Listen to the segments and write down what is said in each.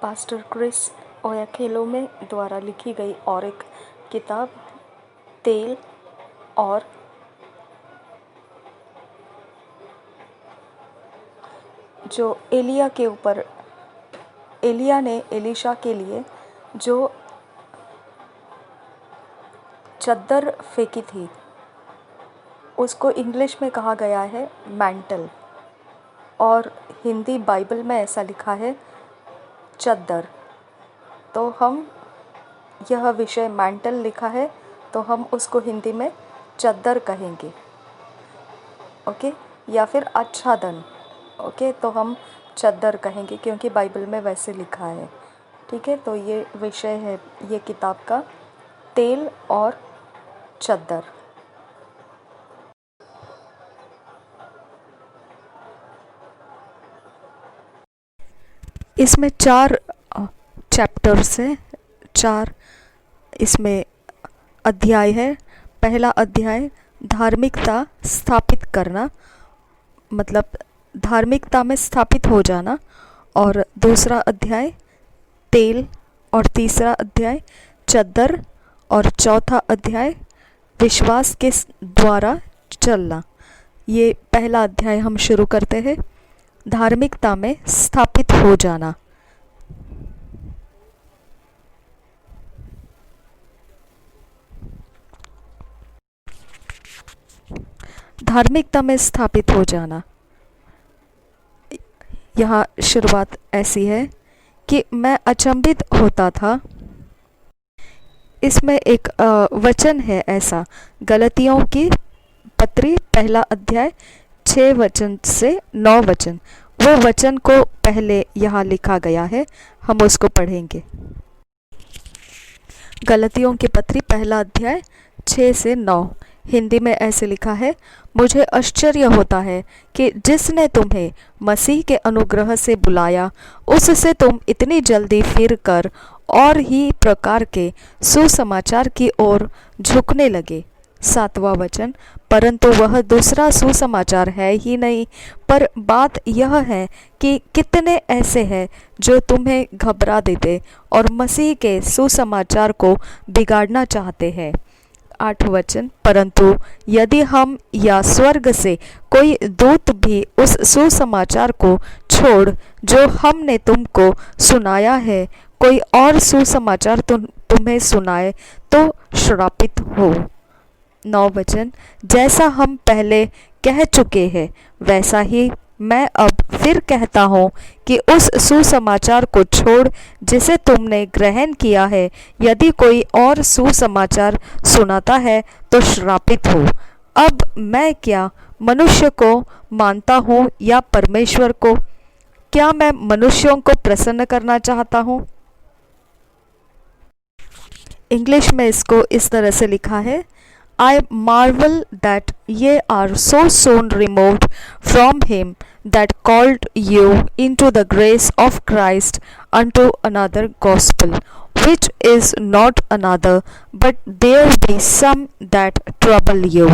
Pastor Chris ओयाखेलोमे द्वारा लिखी गई और एक किताब तेल और जो एलिया ने एलीशा के लिए जो चद्दर फेंकी थी उसको इंग्लिश में कहा गया है मैंटल, और हिंदी बाइबल में ऐसा लिखा है चद्दर। तो हम यह विषय मैंटल लिखा है तो हम उसको हिंदी में चद्दर कहेंगे, ओके, या फिर आच्छादन, ओके, तो हम चद्दर कहेंगे क्योंकि बाइबल में वैसे लिखा है। ठीक है, तो ये विषय है ये किताब का तेल और चद्दर। इसमें 4 चैप्टर्स है, 4 इसमें अध्याय है। पहला अध्याय धार्मिकता स्थापित करना, मतलब धार्मिकता में स्थापित हो जाना, और दूसरा अध्याय तेल, और तीसरा अध्याय चद्दर, और चौथा अध्याय विश्वास के द्वारा चलना। ये पहला अध्याय हम शुरू करते हैं, धार्मिकता में स्थापित हो जाना। धार्मिकता में स्थापित हो जाना। यहाँ शुरुआत ऐसी है कि मैं अचंभित होता था। इसमें एक वचन है ऐसा, गलतियों की पत्री पहला अध्याय 6 वचन से 9 वचन। वो वचन को पहले यहाँ लिखा गया है, हम उसको पढ़ेंगे। गलतियों की पत्री पहला अध्याय 6 से 9 हिंदी में ऐसे लिखा है, मुझे आश्चर्य होता है कि जिसने तुम्हें मसीह के अनुग्रह से बुलाया उससे तुम इतनी जल्दी फिर कर और ही प्रकार के सुसमाचार की ओर झुकने लगे। 7वां वचन, परंतु वह दूसरा सुसमाचार है ही नहीं, पर बात यह है कि कितने ऐसे हैं जो तुम्हें घबरा देते और मसीह के सुसमाचार को बिगाड़ना चाहते हैं। 8 वचन, परंतु यदि हम या स्वर्ग से कोई दूत भी उस सुसमाचार को छोड़ जो हमने तुमको सुनाया है कोई और सुसमाचार तुम्हें सुनाए तो श्रापित हो। 9 वचन, जैसा हम पहले कह चुके हैं वैसा ही मैं अब फिर कहता हूँ कि उस सुसमाचार को छोड़ जिसे तुमने ग्रहण किया है यदि कोई और सुसमाचार सुनाता है तो श्रापित हो। अब मैं क्या मनुष्य को मानता हूँ या परमेश्वर को? क्या मैं मनुष्यों को प्रसन्न करना चाहता हूँ? इंग्लिश में इसको इस तरह से लिखा है, I marvel that ye are so soon removed from him that called you into the grace of Christ unto another gospel, which is not another, but there be some that trouble you,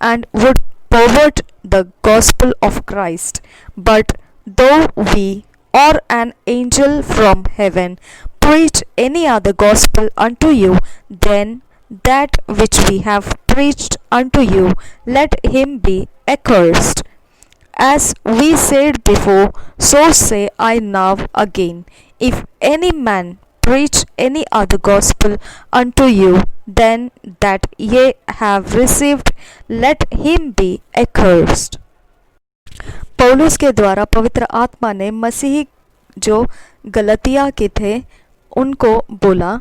and would pervert the gospel of Christ. But though we or an angel from heaven preach any other gospel unto you than that which we have preached unto you, let him be accursed. As we said before, so say I now again, if any man preach any other gospel unto you than that ye have received, let him be accursed. पौलुस के द्वारा पवित्र आत्मा ने मसीही जो गलतिया के थे उनको बोला,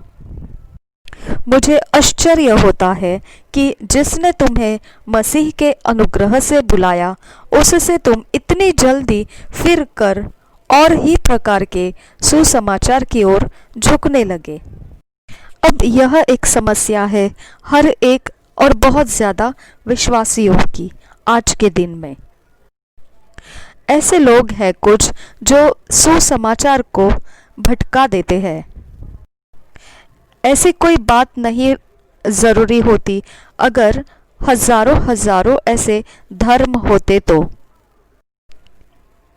मुझे आश्चर्य होता है कि जिसने तुम्हें मसीह के अनुग्रह से बुलाया उससे तुम इतनी जल्दी फिर कर और ही प्रकार के सुसमाचार की ओर झुकने लगे। अब यह एक समस्या है हर एक और बहुत ज़्यादा विश्वासियों की आज के दिन में। ऐसे लोग हैं कुछ जो सुसमाचार को भटका देते हैं। ऐसी कोई बात नहीं ज़रूरी होती अगर हजारों ऐसे धर्म होते तो,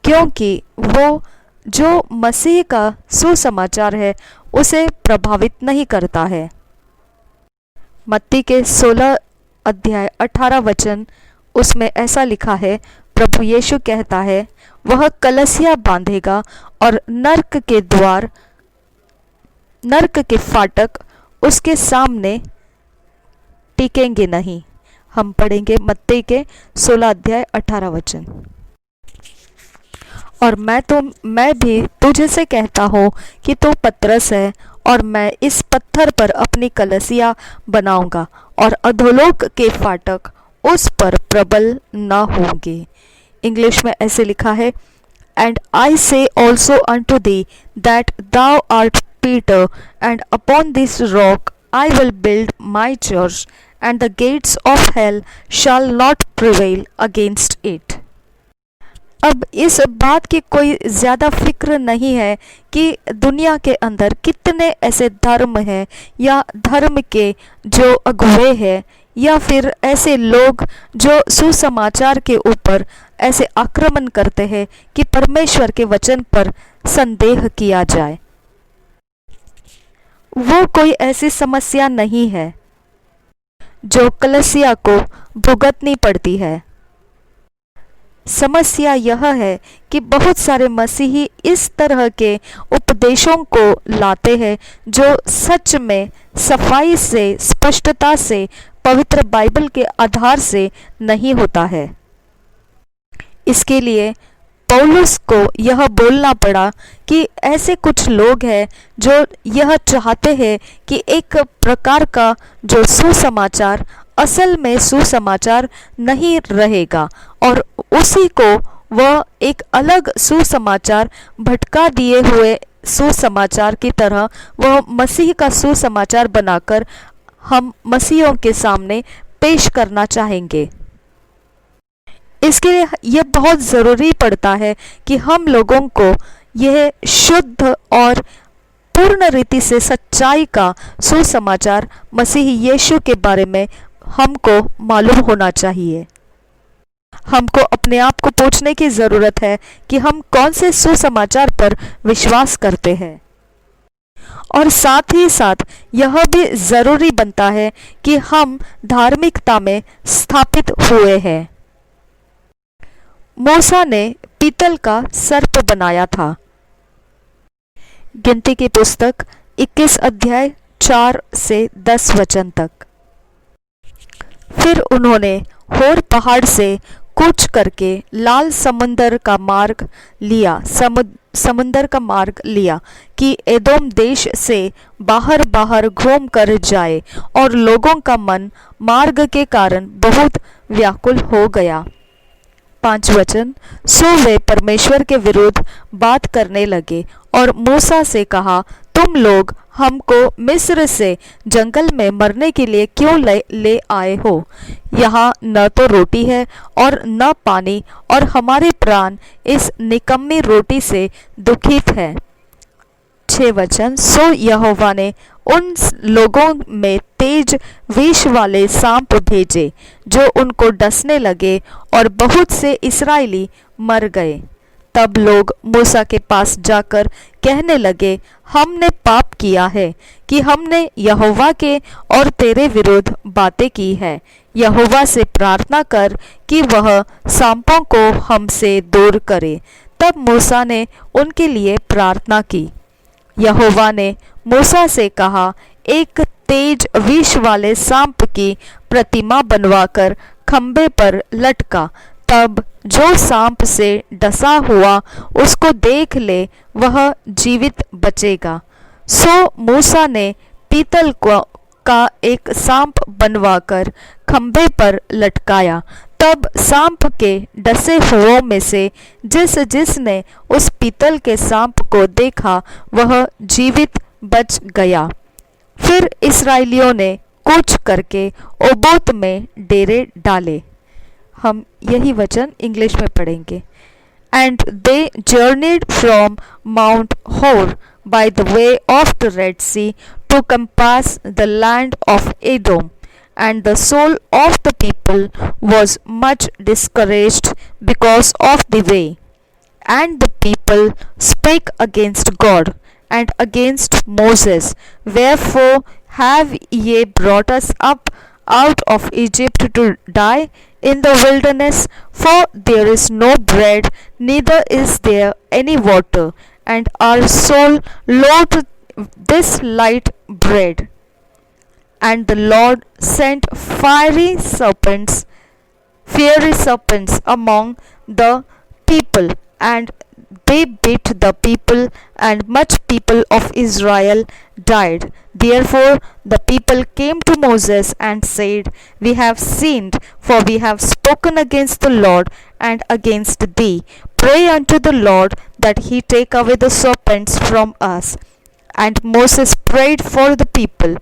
क्योंकि वो जो मसीह का सुसमाचार है उसे प्रभावित नहीं करता है। मत्ती के 16 अध्याय 18 वचन, उसमें ऐसा लिखा है, प्रभु यीशु कहता है, वह कलसिया बांधेगा और नर्क के फाटक उसके सामने टिकेंगे नहीं। हम पढ़ेंगे मत्ती के 16 अध्याय 18 वचन। और मैं भी तुझे से कहता हूँ कि तू पतरस है, और मैं इस पत्थर पर अपनी कलसिया बनाऊंगा, और अधोलोक के फाटक उस पर प्रबल न होंगे। इंग्लिश में ऐसे लिखा है, एंड आई से also unto thee that thou art Peter, and upon this rock I will build my church, and the gates of hell shall not prevail against it. अब इस बात की कोई ज़्यादा फिक्र नहीं है कि दुनिया के अंदर कितने ऐसे धर्म हैं या धर्म के जो अगुवे हैं या फिर ऐसे लोग जो सुसमाचार के ऊपर ऐसे आक्रमण करते हैं कि परमेश्वर के वचन पर संदेह किया जाए। वो कोई ऐसी समस्या नहीं है जो कलीसिया को भुगतनी पड़ती है। समस्या यह है कि बहुत सारे मसीही इस तरह के उपदेशों को लाते हैं जो सच में सफाई से, स्पष्टता से, पवित्र बाइबल के आधार से नहीं होता है। इसके लिए पौलुस को यह बोलना पड़ा कि ऐसे कुछ लोग हैं जो यह चाहते हैं कि एक प्रकार का जो सुसमाचार असल में सुसमाचार नहीं रहेगा, और उसी को वह एक अलग सुसमाचार, भटका दिए हुए सुसमाचार की तरह वह मसीह का सुसमाचार बनाकर हम मसीहों के सामने पेश करना चाहेंगे। इसके लिए यह बहुत ज़रूरी पड़ता है कि हम लोगों को यह शुद्ध और पूर्ण रीति से सच्चाई का सुसमाचार मसीह यीशु के बारे में हमको मालूम होना चाहिए। हमको अपने आप को पूछने की ज़रूरत है कि हम कौन से सुसमाचार पर विश्वास करते हैं, और साथ ही साथ यह भी ज़रूरी बनता है कि हम धार्मिकता में स्थापित हुए हैं। मूसा ने पीतल का सर्प बनाया था। गिनती की पुस्तक 21 अध्याय 4 से 10 वचन तक। फिर उन्होंने होर पहाड़ से कूच करके लाल समंदर का मार्ग लिया कि एदोम देश से बाहर बाहर घूम कर जाए, और लोगों का मन मार्ग के कारण बहुत व्याकुल हो गया। 5 वचन, सो वे परमेश्वर के विरुद्ध बात करने लगे और मूसा से कहा, तुम लोग हमको मिस्र से जंगल में मरने के लिए क्यों ले आए हो? यहाँ न तो रोटी है और न पानी, और हमारे प्राण इस निकम्मी रोटी से दुखित है। 6 वचन, सो यहोवा ने उन लोगों में तेज विष वाले सांप भेजे जो उनको डसने लगे, और बहुत से इस्राएली मर गए। तब लोग मूसा के पास जाकर कहने लगे, हमने पाप किया है कि हमने यहोवा के और तेरे विरुद्ध बातें की है। यहोवा से प्रार्थना कर कि वह सांपों को हमसे दूर करे। तब मूसा ने उनके लिए प्रार्थना की। यहोवा ने मूसा से कहा, एक तेज विष वाले सांप की प्रतिमा बनवाकर खंबे पर लटका, तब जो सांप से डसा हुआ उसको देख ले वह जीवित बचेगा। सो मूसा ने पीतल का एक सांप बनवाकर खंबे पर लटकाया। तब सांप के डसे हुओं में से जिसने उस पीतल के सांप को देखा वह जीवित बच गया। फिर इस्राएलियों ने कूच करके ओबोत में डेरे डाले। हम यही वचन इंग्लिश में पढ़ेंगे। And they journeyed from mount होर by the way of the Red Sea to compass the land of Edom, and the soul of the people was much discouraged because of the way. And the people spake against God and against Moses, Wherefore have ye brought us up out of Egypt to die in the wilderness? For there is no bread, neither is there any water, and our soul loathed this light bread. And the Lord sent fiery serpents among the people, and they bit the people, and much people of Israel died. Therefore the people came to Moses and said, We have sinned, for we have spoken against the Lord and against thee. Pray unto the Lord that he take away the serpents from us. And Moses prayed for the people.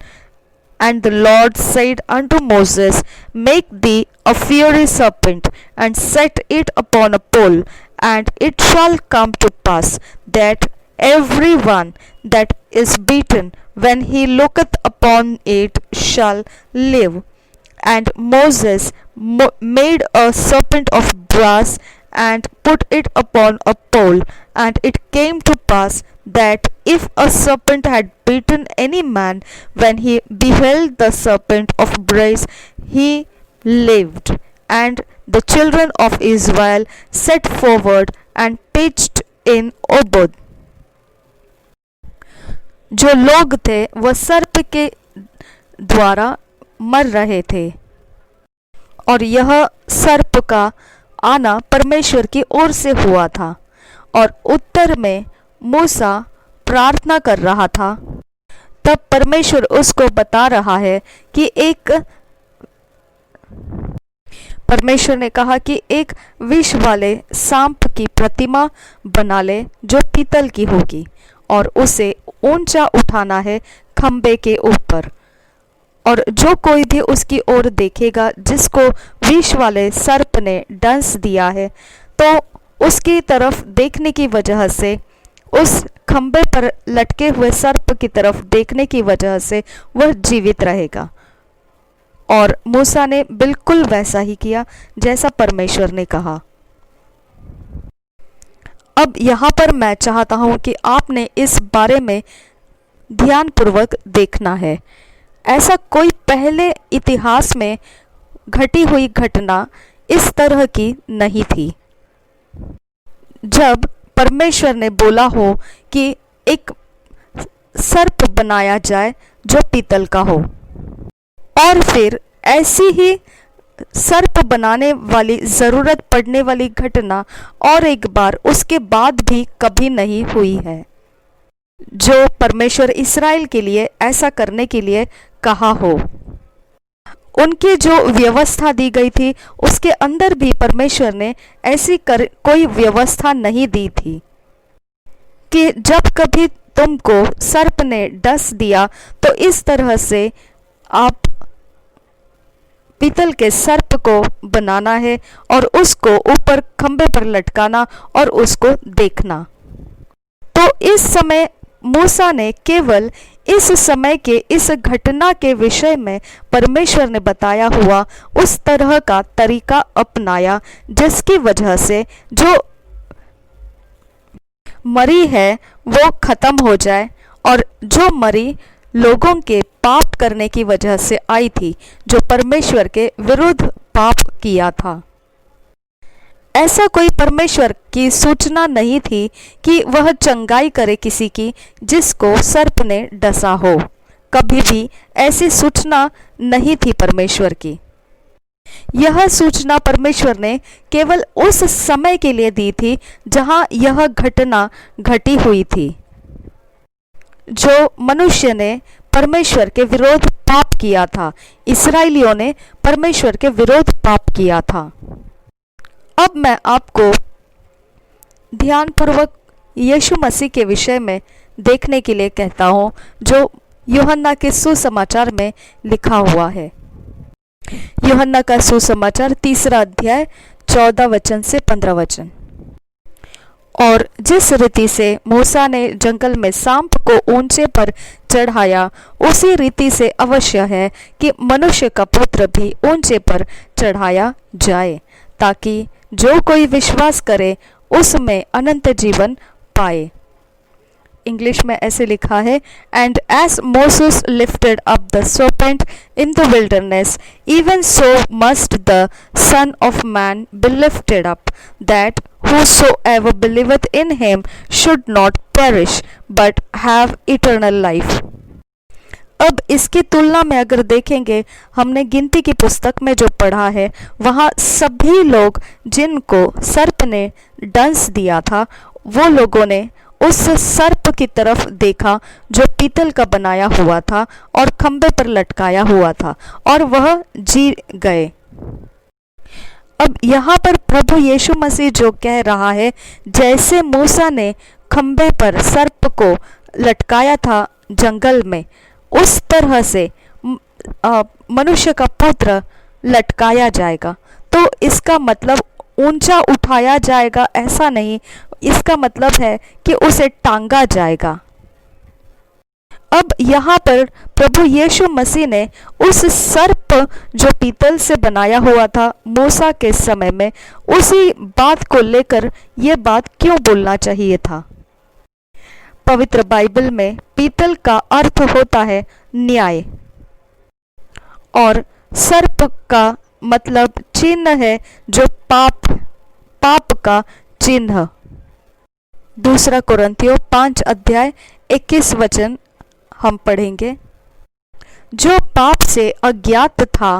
And the Lord said unto Moses, Make thee a fiery serpent, and set it upon a pole, and it shall come to pass that every one that is beaten, when he looketh upon it, shall live. And Moses made a serpent of brass, and put it upon a pole. And it came to pass that if a serpent had bitten any man, when he beheld the serpent of brass, he lived. And the children of Israel set forward and pitched in Obod. जो लोग थे वह सर्प के द्वारा मर रहे थे, और यह सर्प का आना परमेश्वर की ओर से हुआ था। और उत्तर में मूसा प्रार्थना कर रहा था। तब परमेश्वर उसको बता रहा है कि परमेश्वर ने कहा कि एक विष वाले सांप की प्रतिमा बना ले जो पीतल की होगी, और उसे ऊंचा उठाना है खंबे के ऊपर। और जो कोई भी उसकी ओर देखेगा जिसको विष वाले सर्प ने डंस दिया है, तो उसकी तरफ देखने की वजह से, उस खंबे पर लटके हुए सर्प की तरफ देखने की वजह से वह जीवित रहेगा। और मूसा ने बिल्कुल वैसा ही किया जैसा परमेश्वर ने कहा। अब यहाँ पर मैं चाहता हूँ कि आपने इस बारे में ध्यानपूर्वक देखना है। ऐसा कोई पहले इतिहास में घटी हुई घटना इस तरह की नहीं थी, जब परमेश्वर ने बोला हो कि एक सर्प बनाया जाए जो पीतल का हो। और फिर ऐसी ही सर्प बनाने वाली ज़रूरत पड़ने वाली घटना और एक बार उसके बाद भी कभी नहीं हुई है, जो परमेश्वर इस्राएल के लिए ऐसा करने के लिए कहा हो। उनकी जो व्यवस्था दी गई थी उसके अंदर भी परमेश्वर ने ऐसी कोई व्यवस्था नहीं दी थी कि जब कभी तुमको सर्प ने डस दिया तो इस तरह से आप पीतल के सर्प को बनाना है और उसको ऊपर खंबे पर लटकाना और उसको देखना। तो इस समय मूसा ने केवल इस समय के इस घटना के विषय में परमेश्वर ने बताया हुआ उस तरह का तरीका अपनाया जिसकी वजह से जो मरी है वो खत्म हो जाए, और जो मरी लोगों के पाप करने की वजह से आई थी, जो परमेश्वर के विरुद्ध पाप किया था। ऐसा कोई परमेश्वर की सूचना नहीं थी कि वह चंगाई करे किसी की जिसको सर्प ने डसा हो। कभी भी ऐसी सूचना नहीं थी परमेश्वर की। यह सूचना परमेश्वर ने केवल उस समय के लिए दी थी जहां यह घटना घटी हुई थी, जो मनुष्य ने परमेश्वर के विरोध पाप किया था। इस्राएलियों ने परमेश्वर के विरोध पाप किया था। अब मैं आपको ध्यानपूर्वक यीशु मसीह के विषय में देखने के लिए कहता हूँ, जो यूहन्ना के सुसमाचार में लिखा हुआ है। यूहन्ना का सुसमाचार 3 अध्याय 14 वचन से 15 वचन। और जिस रीति से मूसा ने जंगल में सांप को ऊंचे पर चढ़ाया, उसी रीति से अवश्य है कि मनुष्य का पुत्र भी ऊंचे पर चढ़ाया जाए, ताकि जो कोई विश्वास करे उसमें अनंत जीवन पाए। इंग्लिश में ऐसे लिखा है, and as Moses lifted up the serpent in the wilderness, even so must the son of man be lifted up, that whosoever believeth in him should not perish but have eternal life। अब इसकी तुलना में अगर देखेंगे, हमने गिनती की पुस्तक में जो पढ़ा है, वहाँ सभी लोग जिनको सर्प ने डंस दिया था, वो लोगों ने उस सर्प की तरफ देखा जो पीतल का बनाया हुआ था और खंबे पर लटकाया हुआ था, और वह जी गए। अब यहाँ पर प्रभु यीशु मसीह जो कह रहा है, जैसे मूसा ने खंबे पर सर्प को लटकाया था जंगल में, उस तरह से मनुष्य का पुत्र लटकाया जाएगा। तो इसका मतलब ऊंचा उठाया जाएगा ऐसा नहीं, इसका मतलब है कि उसे टांगा जाएगा। अब यहाँ पर प्रभु यीशु मसीह ने उस सर्प जो पीतल से बनाया हुआ था मूसा के समय में, उसी बात को लेकर ये बात क्यों बोलना चाहिए था? पवित्र बाइबल में पीतल का अर्थ होता है न्याय, और सर्प का मतलब चिन्ह है जो पाप का चिन्ह। दूसरा कुरिन्थियों 5 अध्याय 21 वचन हम पढ़ेंगे, जो पाप से अज्ञात था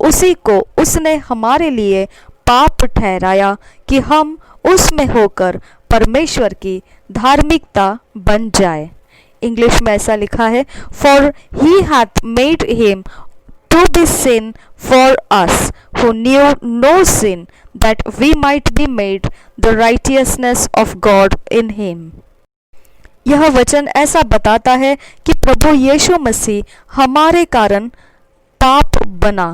उसी को उसने हमारे लिए पाप ठहराया कि हम उसमें होकर परमेश्वर की धार्मिकता बन जाए। इंग्लिश में ऐसा लिखा है, for he hath made him to be sin for us who knew no sin, that we might be made the righteousness of God in him। यह वचन ऐसा बताता है कि प्रभु यीशु मसीह हमारे कारण पाप बना।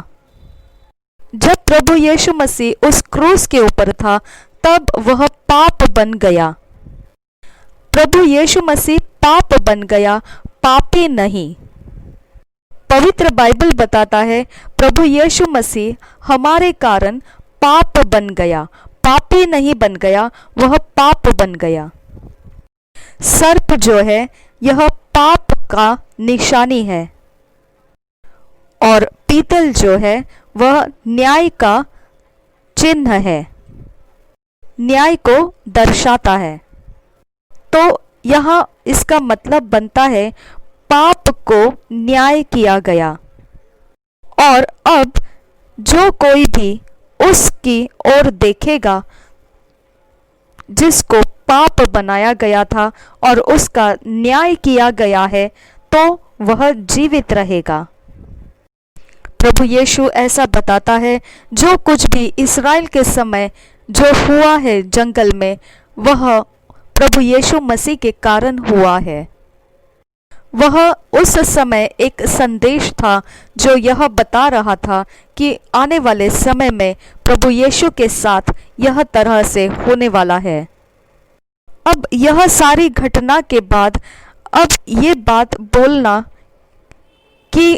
जब प्रभु यीशु मसीह उस क्रूस के ऊपर था, तब वह पाप बन गया। प्रभु यीशु मसीह पाप बन गया, पापी नहीं। पवित्र बाइबल बताता है प्रभु यीशु मसीह हमारे कारण पाप बन गया, पापी नहीं बन गया, वह पाप बन गया। सर्प जो है यह पाप का निशानी है, और पीतल जो है वह न्याय का चिन्ह है, न्याय को दर्शाता है। तो यहाँ इसका मतलब बनता है पाप को न्याय किया गया, और अब जो कोई भी उसकी ओर देखेगा जिसको पाप बनाया गया था और उसका न्याय किया गया है, तो वह जीवित रहेगा। प्रभु यीशु ऐसा बताता है, जो कुछ भी इस्राएल के समय जो हुआ है जंगल में, वह प्रभु यीशु मसीह के कारण हुआ है। वह उस समय एक संदेश था जो यह बता रहा था कि आने वाले समय में प्रभु यीशु के साथ यह तरह से होने वाला है। अब यह सारी घटना के बाद अब ये बात बोलना कि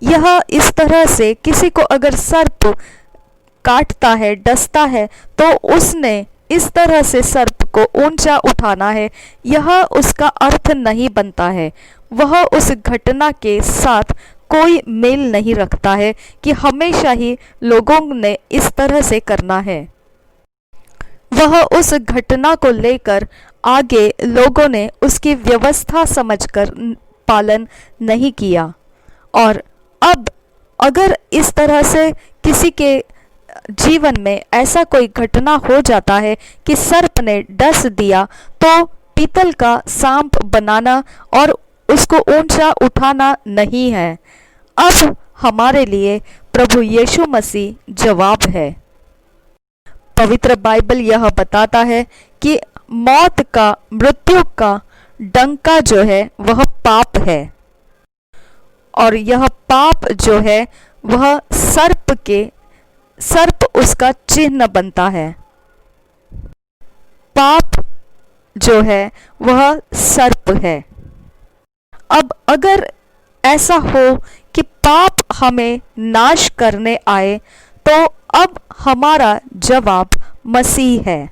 यह इस तरह से किसी को अगर सर्प काटता है, डसता है, तो उसने इस तरह से सर्प को ऊंचा उठाना है, यह उसका अर्थ नहीं बनता है। वह उस घटना के साथ कोई मेल नहीं रखता है कि हमेशा ही लोगों ने इस तरह से करना है। वह उस घटना को लेकर आगे लोगों ने उसकी व्यवस्था समझकर पालन नहीं किया। और अब अगर इस तरह से किसी के जीवन में ऐसा कोई घटना हो जाता है कि सर्प ने डस दिया, तो पीतल का सांप बनाना और उसको ऊंचा उठाना नहीं है। अब हमारे लिए प्रभु यीशु मसीह जवाब है। पवित्र बाइबल यह बताता है कि मौत का, मृत्यु का डंका जो है वह पाप है, और यह पाप जो है वह सर्प उसका चिन्ह बनता है। पाप जो है वह सर्प है। अब अगर ऐसा हो कि पाप हमें नाश करने आए, तो अब हमारा जवाब मसीह है।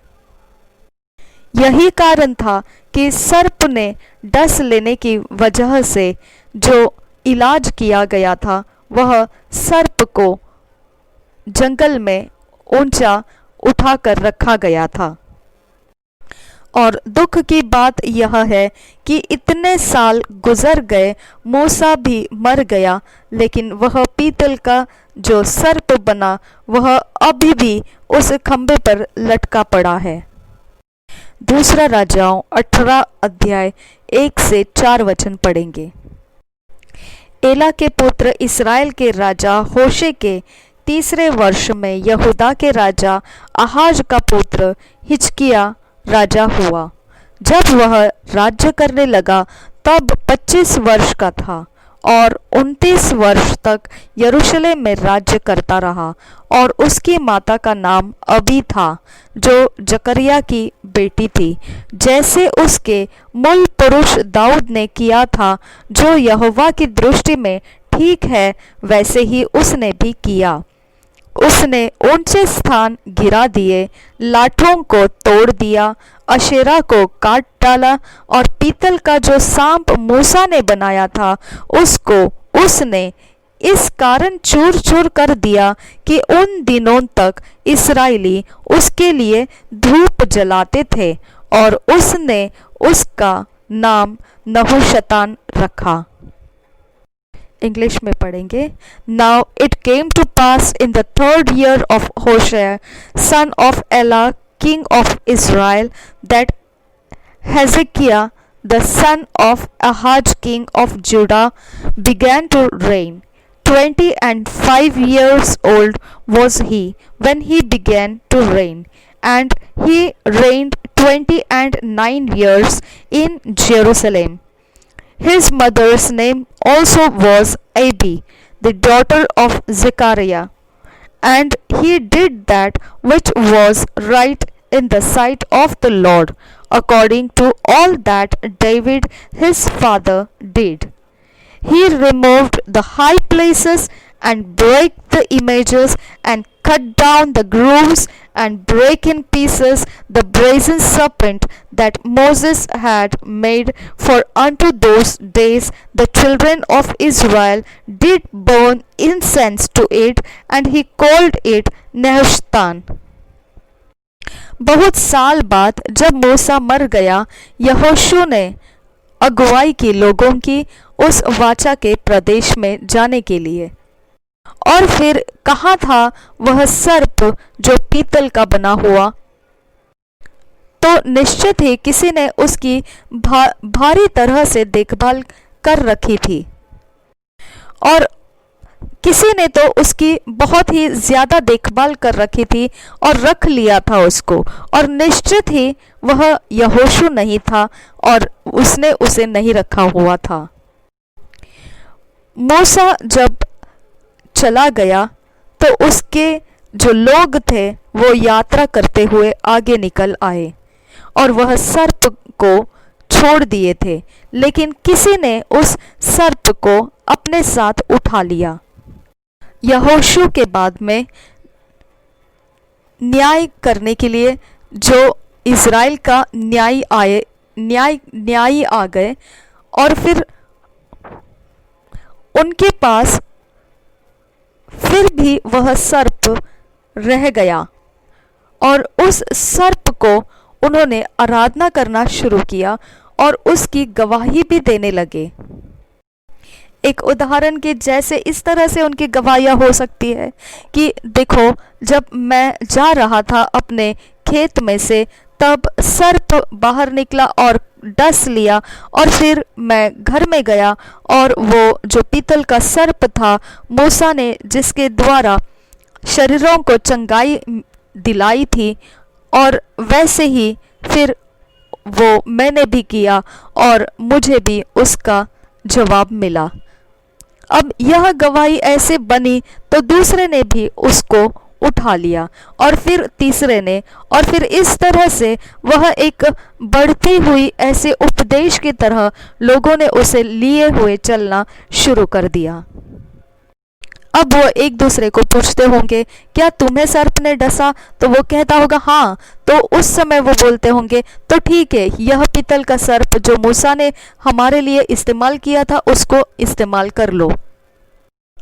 यही कारण था कि सर्प ने डस लेने की वजह से जो इलाज किया गया था वह सर्प को जंगल में ऊंचा उठाकर रखा गया था। और दुख की बात यह है कि इतने साल गुजर गए, मूसा भी मर गया, लेकिन वह पीतल का जो सर्प बना वह अभी भी उस खंबे पर लटका पड़ा है। दूसरा राजाओं 18 अध्याय 1 से 4 वचन पढ़ेंगे। एला के पुत्र इस्राएल के राजा होशे के तीसरे वर्ष में यहूदा के राजा आहाज का पुत्र हिजकिय्याह राजा हुआ। जब वह राज्य करने लगा तब 25 वर्ष का था और 29 वर्ष तक यरूशलेम में राज्य करता रहा। और उसकी माता का नाम अबी था, जो जकरिया की बेटी थी, जैसे उसके मूल पुरुष दाऊद ने किया था, जो यहोवा की दृष्टि में ठीक है वैसे ही उसने भी किया। उसने ऊंचे स्थान गिरा दिए, लाठों को तोड़ दिया, अशेरा को काट डाला और पीतल का जो सांप मूसा ने बनाया था उसको उसने इस कारण चूर चूर कर दिया कि उन दिनों तक इस्राएली उसके लिए धूप जलाते थे और उसने उसका नाम नहुशतान रखा। इंग्लिश में पढ़ेंगे। Now it came to pass in the third year of Hoshea son of Elah king of Israel that Hezekiah the son of Ahaz king of Judah began to reign. 25 years old was he when he began to reign, and he reigned 29 years in Jerusalem. His mother's name also was Abi, the daughter of Zechariah, and he did that which was right in the sight of the Lord, according to all that David his father did. He removed the high places and brake the images and cut down the groves and brake in pieces the brazen serpent that Moses had made, for unto those days the children of Israel did burn incense to it, and he called it Nehushtan. बहुत साल बाद जब मूसा मर गया, यहोशू ने अगुवाई की लोगों की उस वाचा के प्रदेश में जाने के लिए। और फिर कहाँ था वह सर्प जो पीतल का बना हुआ? तो निश्चित ही किसी ने उसकी भारी तरह से देखभाल कर रखी थी, और किसी ने तो उसकी बहुत ही ज्यादा देखभाल कर रखी थी और रख लिया था उसको, और निश्चित ही वह यहोशू नहीं था और उसने उसे नहीं रखा हुआ था। मूसा जब चला गया तो उसके जो लोग थे वो यात्रा करते हुए आगे निकल आए और वह सर्प को छोड़ दिए थे, लेकिन किसी ने उस सर्प को अपने साथ उठा लिया। यहोशू के बाद में न्याय करने के लिए जो इज़राइल का न्यायी आ गए, और फिर उनके पास फिर भी वह सर्प रह गया और उस सर्प को उन्होंने आराधना करना शुरू किया और उसकी गवाही भी देने लगे। एक उदाहरण के जैसे इस तरह से उनकी गवाहियाँ हो सकती है कि देखो, जब मैं जा रहा था अपने खेत में से तब सर्प बाहर निकला और डस लिया, और फिर मैं घर में गया और वो जो पीतल का सर्प था मूसा ने जिसके द्वारा शरीरों को चंगाई दिलाई थी, और वैसे ही फिर वो मैंने भी किया और मुझे भी उसका जवाब मिला। अब यह गवाही ऐसे बनी तो दूसरे ने भी उसको उठा लिया और फिर तीसरे ने, और फिर इस तरह से वह एक बढ़ती हुई ऐसे उपदेश की तरह लोगों ने उसे लिए हुए चलना शुरू कर दिया। अब वो एक दूसरे को पूछते होंगे, क्या तुम्हें सर्प ने डसा? तो वो कहता होगा हाँ। तो उस समय वो बोलते होंगे, तो ठीक है, यह पीतल का सर्प जो मूसा ने हमारे लिए इस्तेमाल किया था उसको इस्तेमाल कर लो।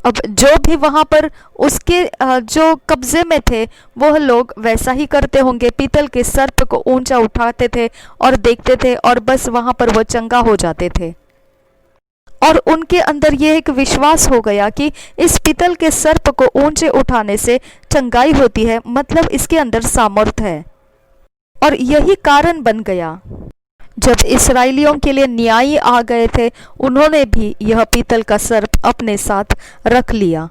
अब जो भी वहां पर उसके जो कब्जे में थे वह लोग वैसा ही करते होंगे, पीतल के सर्प को ऊंचा उठाते थे और देखते थे और बस वहां पर वो चंगा हो जाते थे। और उनके अंदर ये एक विश्वास हो गया कि इस पीतल के सर्प को ऊंचे उठाने से चंगाई होती है, मतलब इसके अंदर सामर्थ है। और यही कारण बन गया, जब इस्राएलियों के लिए न्यायी आ गए थे उन्होंने भी यह पीतल का सर्प अपने साथ रख लिया।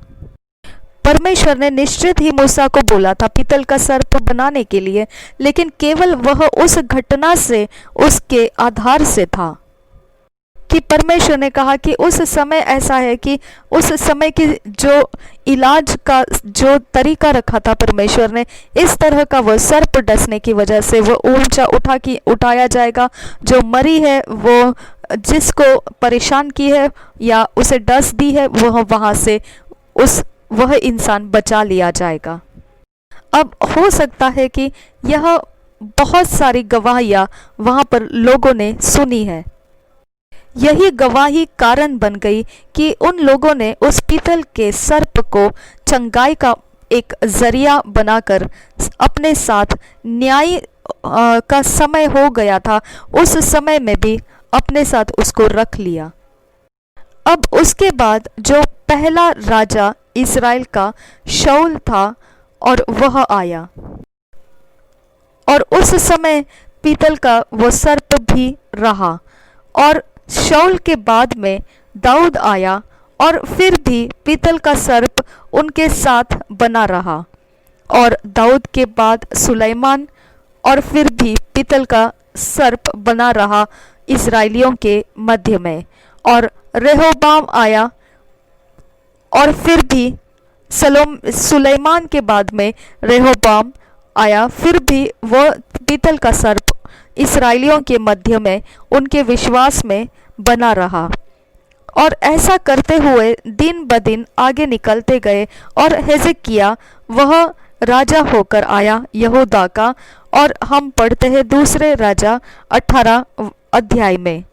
परमेश्वर ने निश्चित ही मूसा को बोला था पीतल का सर्प बनाने के लिए, लेकिन केवल वह उस घटना से, उसके आधार से था कि परमेश्वर ने कहा कि उस समय ऐसा है कि उस समय की जो इलाज का जो तरीका रखा था परमेश्वर ने, इस तरह का वो सर्प डसने की वजह से वो ऊंचा उठाया जाएगा। जो मरी है, वो जिसको परेशान की है या उसे डस दी है, वह वहां से वह इंसान बचा लिया जाएगा। अब हो सकता है कि यह बहुत सारी गवाहियां वहां पर लोगों ने सुनी है। यही गवाही कारण बन गई कि उन लोगों ने उस पीतल के सर्प को चंगाई का एक जरिया बनाकर अपने साथ, न्याय का समय हो गया था उस समय में भी अपने साथ उसको रख लिया। अब उसके बाद जो पहला राजा इज़राइल का शाऊल था और वह आया, और उस समय पीतल का वो सर्प भी रहा। और शाऊल के बाद में दाऊद आया और फिर भी पीतल का सर्प उनके साथ बना रहा। और दाऊद के बाद सुलेमान, और फिर भी पीतल का सर्प बना रहा इस्राएलियों के मध्य में। और रेहोबाम आया और फिर भी सुलेमान के बाद में रेहोबाम आया, फिर भी वो पीतल का सर्प इस्राएलियों के मध्य में, उनके विश्वास में बना रहा। और ऐसा करते हुए दिन ब दिन आगे निकलते गए और हिजकिय्याह वह राजा होकर आया यहूदा का। और हम पढ़ते हैं दूसरे राजा 18 अध्याय में।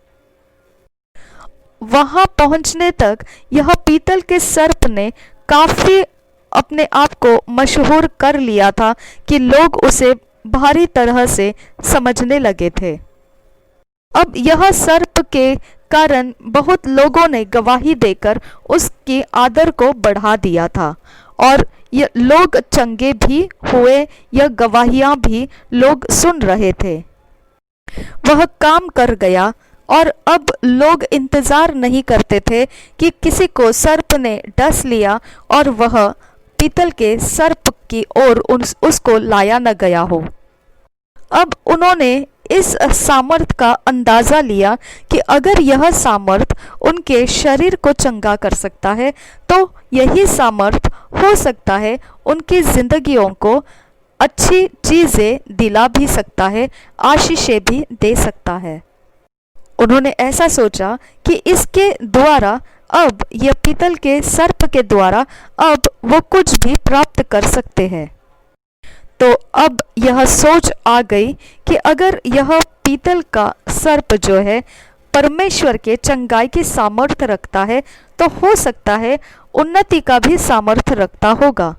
वहां पहुंचने तक यह पीतल के सर्प ने काफी अपने आप को मशहूर कर लिया था कि लोग उसे भारी तरह से समझने लगे थे। अब यह सर्प के कारण बहुत लोगों ने गवाही देकर उसके आदर को बढ़ा दिया था, और ये लोग चंगे भी हुए, यह गवाहियां भी लोग सुन रहे थे। वह काम कर गया और अब लोग इंतजार नहीं करते थे कि किसी को सर्प ने डस लिया और वह पीतल के सर्प की ओर उसको लाया न गया हो। अब उन्होंने इस सामर्थ का अंदाजा लिया कि अगर यह सामर्थ उनके शरीर को चंगा कर सकता है, तो यही सामर्थ हो सकता है उनकी जिंदगियों को अच्छी चीजें दिला भी सकता है, आशीषें भी दे सकता है। उन्होंने ऐसा सोचा कि इसके द्वारा, अब यह पीतल के सर्प के द्वारा अब वो कुछ भी प्राप्त कर सकते हैं। तो अब यह सोच आ गई कि अगर यह पीतल का सर्प जो है परमेश्वर के चंगाई की सामर्थ्य रखता है, तो हो सकता है उन्नति का भी सामर्थ्य रखता होगा।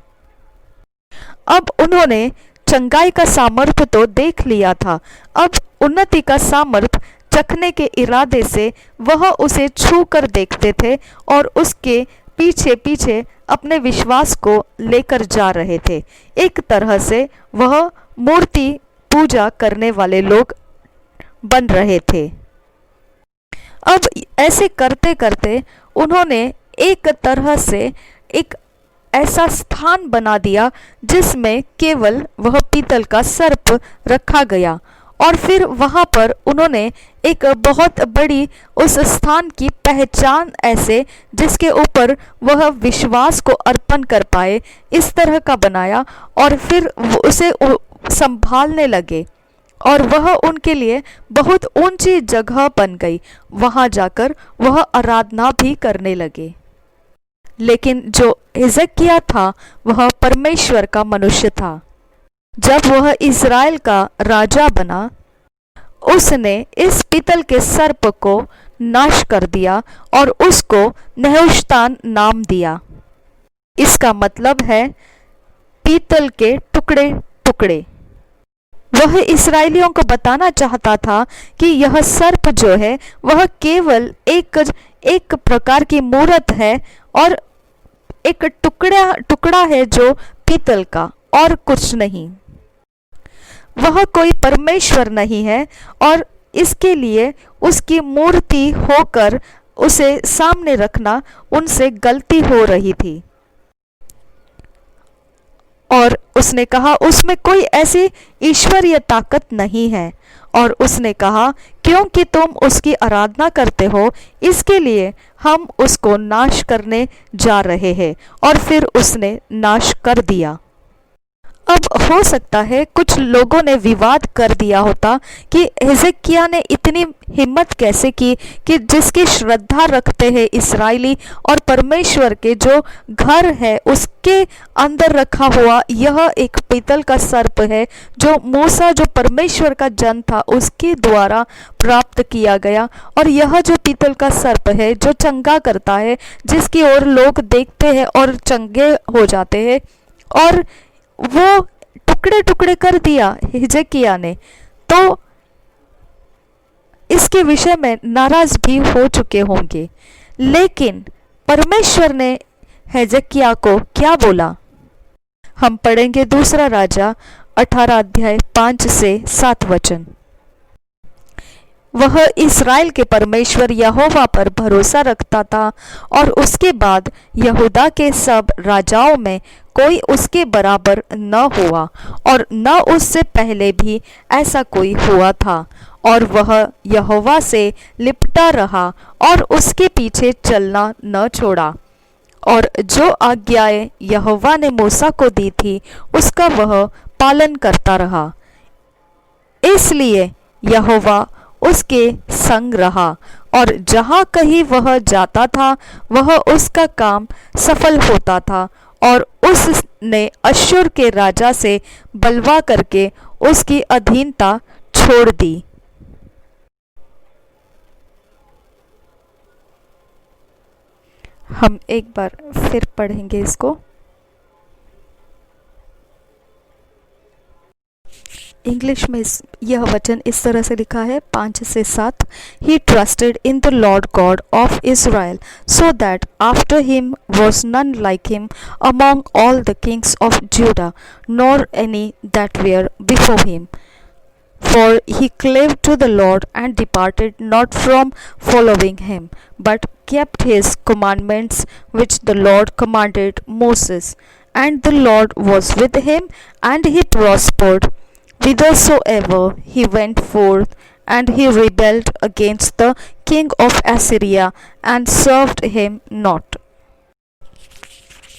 अब उन्होंने चंगाई का सामर्थ्य तो देख लिया था, अब उन्नति का सामर्थ्य चखने के इरादे से वह उसे छू कर देखते थे और उसके पीछे पीछे अपने विश्वास को लेकर जा रहे थे। एक तरह से वह मूर्ति पूजा करने वाले लोग बन रहे थे। अब ऐसे करते करते उन्होंने एक तरह से एक ऐसा स्थान बना दिया जिसमें केवल वह पीतल का सर्प रखा गया, और फिर वहां पर उन्होंने एक बहुत बड़ी उस स्थान की पहचान ऐसे जिसके ऊपर वह विश्वास को अर्पण कर पाए, इस तरह का बनाया। और फिर उसे संभालने लगे और वह उनके लिए बहुत ऊंची जगह बन गई। वहां जाकर वह आराधना भी करने लगे। लेकिन जो हिजकिय्याह था वह परमेश्वर का मनुष्य था। जब वह इज़राइल का राजा बना, उसने इस पीतल के सर्प को नाश कर दिया और उसको नहुश्तान नाम दिया। इसका मतलब है पीतल के टुकड़े टुकड़े। वह इस्राएलियों को बताना चाहता था कि यह सर्प जो है वह केवल एक प्रकार की मूरत है और एक टुकड़ा है जो पीतल का, और कुछ नहीं। वह कोई परमेश्वर नहीं है और इसके लिए उसकी मूर्ति होकर उसे सामने रखना उनसे गलती हो रही थी। और उसने कहा उसमें कोई ऐसी ईश्वरीय ताकत नहीं है। और उसने कहा क्योंकि तुम उसकी आराधना करते हो, इसके लिए हम उसको नाश करने जा रहे हैं। और फिर उसने नाश कर दिया। अब हो सकता है कुछ लोगों ने विवाद कर दिया होता कि हिजकिय्याह ने इतनी हिम्मत कैसे की कि जिसकी श्रद्धा रखते हैं इस्राएली और परमेश्वर के जो घर है उसके अंदर रखा हुआ यह एक पीतल का सर्प है जो मूसा जो परमेश्वर का जन था उसके द्वारा प्राप्त किया गया। और यह जो पीतल का सर्प है जो चंगा करता है, जिसकी ओर लोग देखते हैं और चंगे हो जाते हैं, और वो टुकड़े टुकड़े कर दिया हिजकिय्याह ने, तो इसके विषय में नाराज भी हो चुके होंगे। लेकिन परमेश्वर ने हिजकिय्याह को क्या बोला? हम पढ़ेंगे दूसरा राजा 18 अध्याय 5 से 7 वचन। वह इस्राएल के परमेश्वर यहोवा पर भरोसा रखता था और उसके बाद यहूदा के सब राजाओं में कोई उसके बराबर न हुआ और न उससे पहले भी ऐसा कोई हुआ था। और वह यहोवा से लिपटा रहा और उसके पीछे चलना न छोड़ा, और जो आज्ञाएं यहोवा ने मूसा को दी थी उसका वह पालन करता रहा। इसलिए यहोवा उसके संग रहा और जहाँ कहीं वह जाता था वह उसका काम सफल होता था। और उसने अश्शूर के राजा से बलवा करके उसकी अधीनता छोड़ दी। हम एक बार फिर पढ़ेंगे इसको। इंग्लिश में यह वचन इस तरह से लिखा है 5 से 7। He trusted in the Lord God of Israel, so that after him was none like him among all the kings of Judah, nor any that were before him. For he clave to the Lord and departed not from following him, but kept his commandments which the Lord commanded Moses. And the Lord was with him, and he prospered whithersoever he went forth. And he rebelled against the king of Assyria and served him not.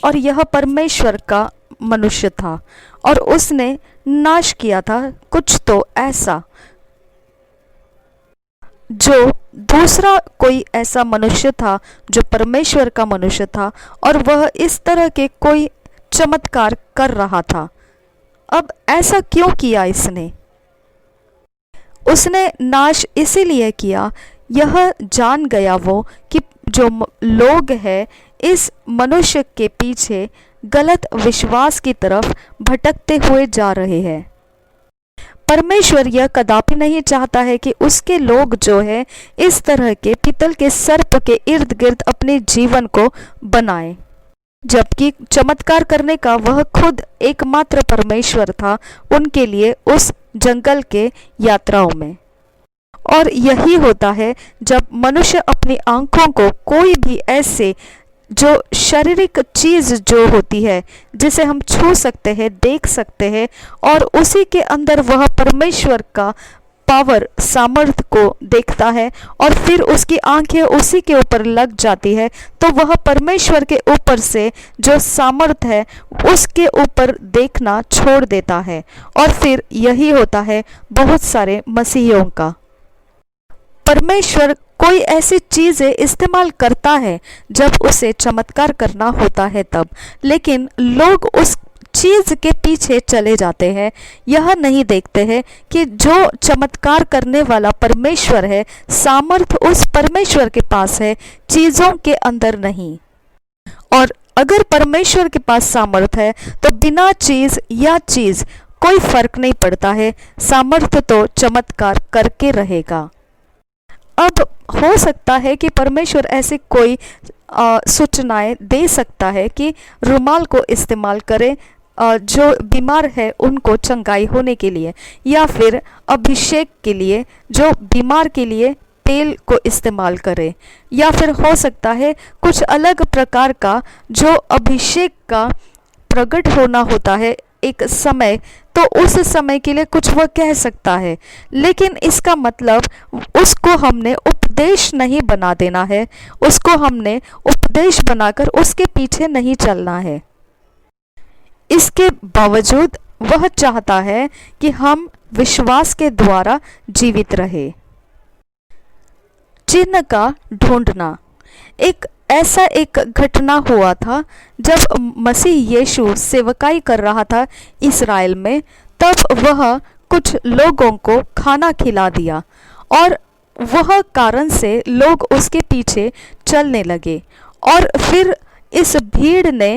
और यह परमेश्वर का मनुष्य था और उसने नाश किया था कुछ तो ऐसा जो दूसरा कोई ऐसा मनुष्य था जो परमेश्वर का मनुष्य था, और वह इस तरह के कोई चमत्कार कर रहा था। अब ऐसा क्यों किया इसने? उसने नाश इसीलिए किया, यह जान गया वो कि जो लोग हैं इस मनुष्य के पीछे गलत विश्वास की तरफ भटकते हुए जा रहे हैं। परमेश्वर यह कदापि नहीं चाहता है कि उसके लोग जो है इस तरह के पीतल के सर्प के इर्द गिर्द अपने जीवन को बनाए, जबकि चमत्कार करने का वह खुद एकमात्र परमेश्वर था उनके लिए उस जंगल के यात्राओं में। और यही होता है जब मनुष्य अपनी आंखों को कोई भी ऐसे जो शारीरिक चीज़ जो होती है जिसे हम छू सकते हैं, देख सकते हैं, और उसी के अंदर वह परमेश्वर का पावर सामर्थ को देखता है और फिर उसकी आंखें उसी के ऊपर लग जाती है, तो वह परमेश्वर के ऊपर से जो सामर्थ है उसके ऊपर देखना छोड़ देता है। और फिर यही होता है बहुत सारे मसीहियों का। परमेश्वर कोई ऐसी चीज़ें इस्तेमाल करता है जब उसे चमत्कार करना होता है तब, लेकिन लोग उस चीज के पीछे चले जाते हैं। यह नहीं देखते हैं कि जो चमत्कार करने वाला परमेश्वर है, सामर्थ उस परमेश्वर के पास है, चीजों के अंदर नहीं। और अगर परमेश्वर के पास सामर्थ है तो बिना चीज या चीज कोई फर्क नहीं पड़ता है, सामर्थ तो चमत्कार करके रहेगा। अब हो सकता है कि परमेश्वर ऐसे कोई सूचनाएं दे सकता है कि रुमाल को इस्तेमाल करें जो बीमार है उनको चंगाई होने के लिए, या फिर अभिषेक के लिए जो बीमार के लिए तेल को इस्तेमाल करे, या फिर हो सकता है कुछ अलग प्रकार का जो अभिषेक का प्रकट होना होता है एक समय, तो उस समय के लिए कुछ वह कह सकता है। लेकिन इसका मतलब उसको हमने उपदेश नहीं बना देना है, उसको हमने उपदेश बनाकर उसके पीछे नहीं चलना है। इसके बावजूद वह चाहता है कि हम विश्वास के द्वारा जीवित रहे। चिन्ह का ढूंढना। एक घटना हुआ था जब मसीह यीशु सेवकाई कर रहा था इस्राएल में, तब वह कुछ लोगों को खाना खिला दिया और वह कारण से लोग उसके पीछे चलने लगे। और फिर इस भीड़ ने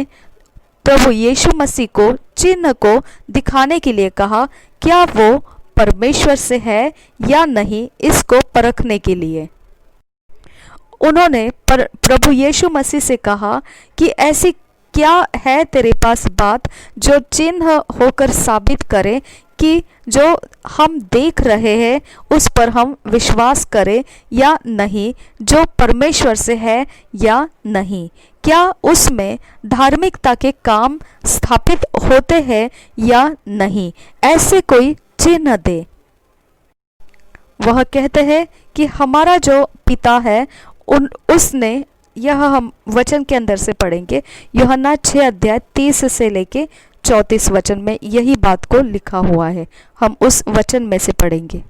प्रभु यीशु मसीह को चिन्ह को दिखाने के लिए कहा, क्या वो परमेश्वर से है या नहीं, इसको परखने के लिए। उन्होंने प्रभु यीशु मसीह से कहा कि ऐसी क्या है तेरे पास बात जो चिन्ह होकर साबित करे कि जो हम देख रहे हैं उस पर हम विश्वास करें या नहीं, जो परमेश्वर से है या नहीं, क्या उसमें धार्मिकता के काम स्थापित होते हैं या नहीं, ऐसे कोई चिन्ह दे। वह कहते हैं कि हमारा जो पिता है उसने, यह हम वचन के अंदर से पढ़ेंगे, यूहन्ना 6 अध्याय 30 से लेके 34 वचन में यही बात को लिखा हुआ है। हम उस वचन में से पढ़ेंगे।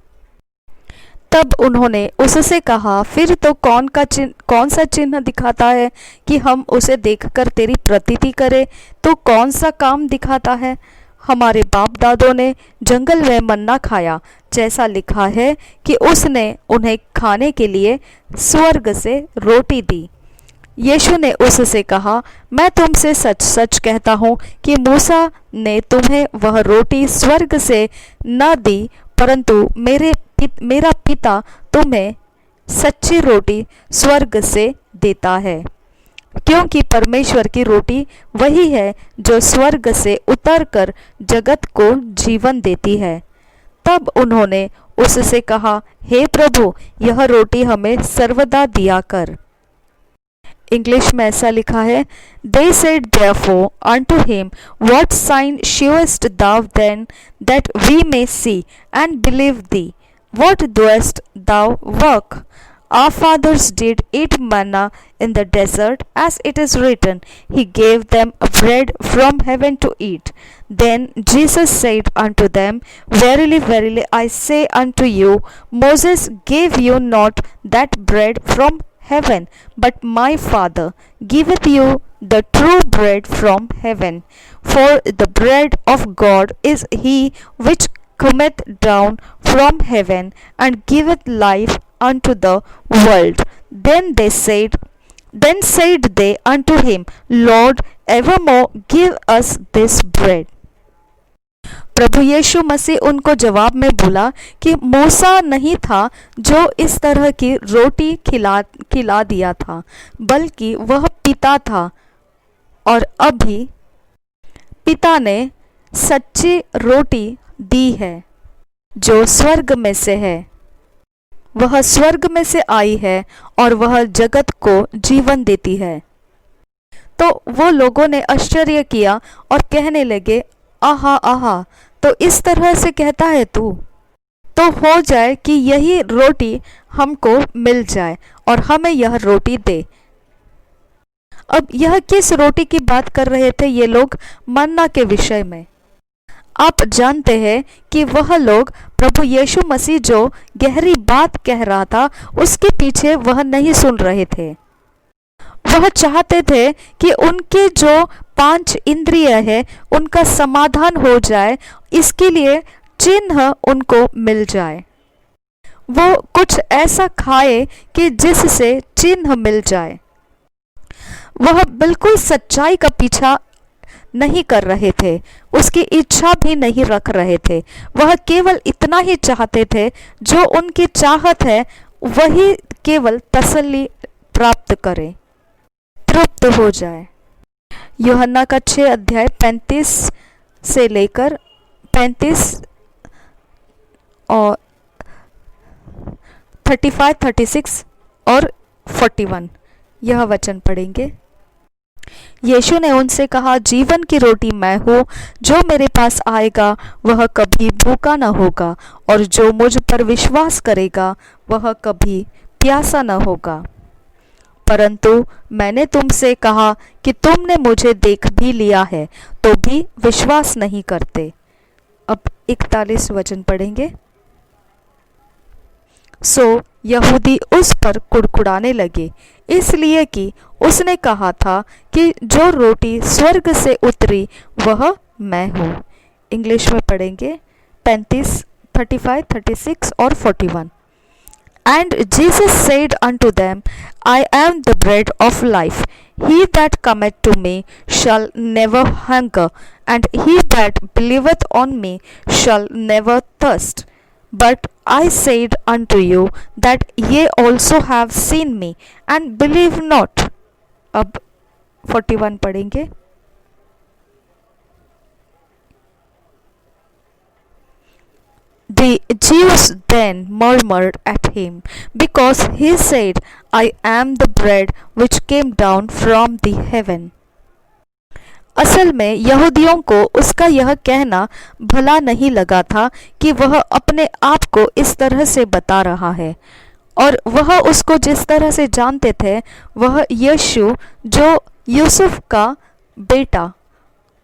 तब उन्होंने उससे कहा, फिर तो कौन सा चिन्ह दिखाता है कि हम उसे देखकर तेरी प्रतीति करें? तो कौन सा काम दिखाता है? हमारे बाप दादों ने जंगल में मन्ना खाया, जैसा लिखा है कि उसने उन्हें खाने के लिए स्वर्ग से रोटी दी। यीशु ने उससे कहा, मैं तुमसे सच सच कहता हूँ कि मूसा ने तुम्हें वह रोटी स्वर्ग से न दी, परंतु मेरा पिता तुम्हें सच्ची रोटी स्वर्ग से देता है, क्योंकि परमेश्वर की रोटी वही है जो स्वर्ग से उतरकर जगत को जीवन देती है। तब उन्होंने उससे कहा, हे प्रभु, यह रोटी हमें सर्वदा दिया कर। इंग्लिश में ऐसा लिखा है, They said therefore unto him, What sign shewest thou then, that we may see and believe thee? What doest thou work? Our fathers did eat manna in the desert, as it is written, He gave them bread from heaven to eat. Then Jesus said unto them, Verily, verily, I say unto you, Moses gave you not that bread from heaven, but my Father giveth you the true bread from heaven. For the bread of God is he which cometh down from heaven and giveth life unto the world. Then said they unto him, Lord, evermore give us this bread. प्रभु यीशु मसीह उनको जवाब में बोला कि मूसा नहीं था जो इस तरह की रोटी खिला दिया था, बल्कि वह पिता था, और अभी पिता ने सच्ची रोटी दी है जो स्वर्ग में से है। वह स्वर्ग में से आई है और वह जगत को जीवन देती है। तो वो लोगों ने आश्चर्य किया और कहने लगे, आहा आहा, तो इस तरह से कहता है तू? तो हो जाए कि यही रोटी हमको मिल जाए और हमें यह रोटी दे। अब यह किस रोटी की बात कर रहे थे ये लोग? मन्ना के विषय में। आप जानते हैं कि वह लोग प्रभु यीशु मसीह जो गहरी बात कह रहा था उसके पीछे वह नहीं सुन रहे थे। वह चाहते थे कि उनके जो 5 इंद्रिय है उनका समाधान हो जाए, इसके लिए चिन्ह उनको मिल जाए। वो कुछ ऐसा खाए कि जिससे चिन्ह मिल जाए। वह बिल्कुल सच्चाई का पीछा नहीं कर रहे थे, उसकी इच्छा भी नहीं रख रहे थे। वह केवल इतना ही चाहते थे, जो उनकी चाहत है वही केवल तसल्ली प्राप्त करे, तृप्त हो जाए। यूहन्ना का 6 अध्याय 35 से लेकर 35 और 35, 36 और 41 यह वचन पढ़ेंगे। यीशु ने उनसे कहा, जीवन की रोटी मैं हूँ, जो मेरे पास आएगा वह कभी भूखा न होगा, और जो मुझ पर विश्वास करेगा वह कभी प्यासा न होगा। परंतु मैंने तुमसे कहा कि तुमने मुझे देख भी लिया है तो भी विश्वास नहीं करते। अब 41 वचन पढ़ेंगे। सो यहूदी उस पर कुड़कुड़ाने लगे, इसलिए कि उसने कहा था कि जो रोटी स्वर्ग से उतरी वह मैं हूँ। इंग्लिश में पढ़ेंगे 35, 35, 36 और 41। And Jesus said unto them, I am the bread of life. He that cometh to me shall never hunger, and he that believeth on me shall never thirst. But I said unto you that ye also have seen me, and believe not. अब 41 पढ़ेंगे। The Jews then murmured at him, because he said, I am the bread which came down from the heaven. असल में यहूदियों को उसका यह कहना भला नहीं लगा था कि वह अपने आप को इस तरह से बता रहा है, और वह उसको जिस तरह से जानते थे, वह यीशु जो यूसुफ का बेटा,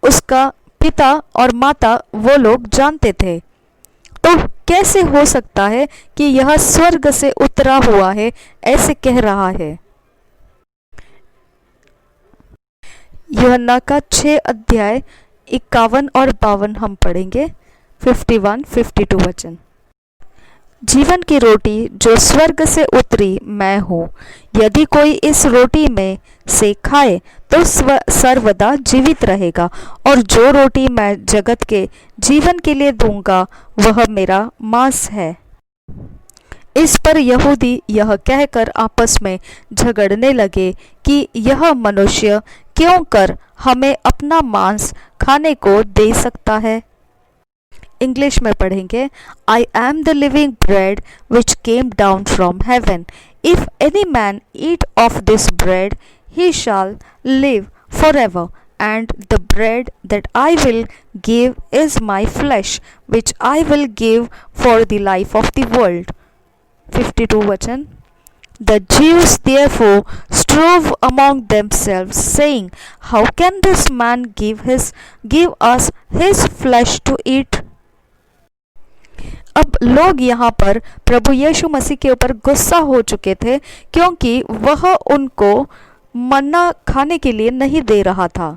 उसका पिता और माता वो लोग जानते थे। तो कैसे हो सकता है कि यह स्वर्ग से उतरा हुआ है, ऐसे कह रहा है। यूहन्ना का 6 अध्याय 51 और 52 हम पढ़ेंगे। 51, 52 वचन। जीवन की रोटी जो स्वर्ग से उतरी मैं हूँ। यदि कोई इस रोटी में से खाए तो सर्वदा जीवित रहेगा, और जो रोटी मैं जगत के जीवन के लिए दूंगा वह मेरा मांस है। इस पर यहूदी यह कहकर आपस में झगड़ने लगे कि यह मनुष्य क्यों कर हमें अपना मांस खाने को दे सकता है। इंग्लिश में पढ़ेंगे। I am the living bread which came down from heaven. If any man eat of this bread, he shall live forever. And the bread that I will give is my flesh, which I will give for the life of the world. 52 वचन। The Jews therefore strove among themselves, saying, How can this man give us his flesh to eat? अब लोग यहाँ पर प्रभु यीशु मसीह के ऊपर गुस्सा हो चुके थे, क्योंकि वह उनको मन्ना खाने के लिए नहीं दे रहा था।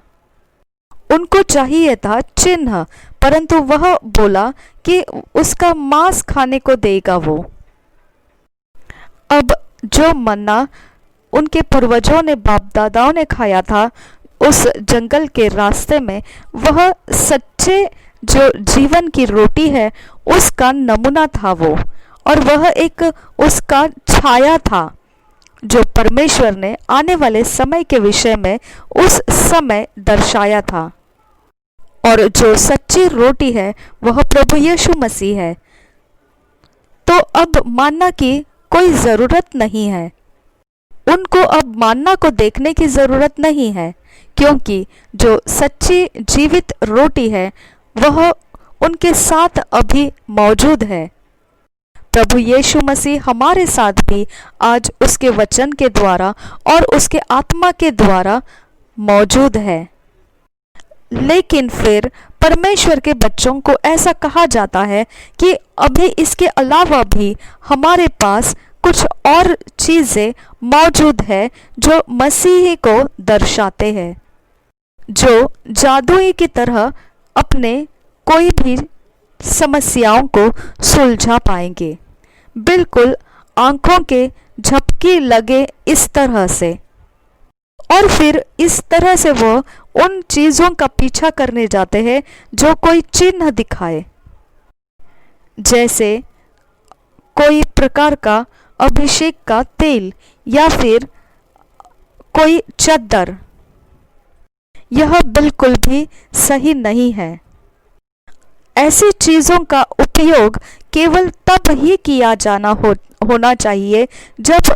उनको चाहिए था चिन्ह, परंतु वह बोला कि उसका मांस खाने को देगा वो। अब जो मन्ना उनके पूर्वजों ने, बाप दादाओं ने खाया था उस जंगल के रास्ते में, वह सच्चे जो जीवन की रोटी है उसका नमूना था वो, और वह एक उसका छाया था जो परमेश्वर ने आने वाले समय के विषय में उस समय दर्शाया था। और जो सच्ची रोटी है वह प्रभु यीशु मसीह है। तो अब मानना की कोई ज़रूरत नहीं है, उनको अब मानना को देखने की ज़रूरत नहीं है, क्योंकि जो सच्ची जीवित रोटी है वह उनके साथ अभी मौजूद है। प्रभु यीशु मसीह हमारे साथ भी आज उसके वचन के द्वारा और उसके आत्मा के द्वारा मौजूद है। लेकिन फिर परमेश्वर के बच्चों को ऐसा कहा जाता है कि अभी इसके अलावा भी हमारे पास कुछ और चीज़ें मौजूद है जो मसीही को दर्शाते हैं, जो जादुई की तरह अपने कोई भी समस्याओं को सुलझा पाएंगे, बिल्कुल आंखों के झपकी लगे इस तरह से। और फिर इस तरह से वो उन चीज़ों का पीछा करने जाते हैं जो कोई चिन्ह दिखाए, जैसे कोई प्रकार का अभिषेक का तेल या फिर कोई चद्दर। यह बिल्कुल भी सही नहीं है। ऐसी चीज़ों का उपयोग केवल तब ही किया होना चाहिए जब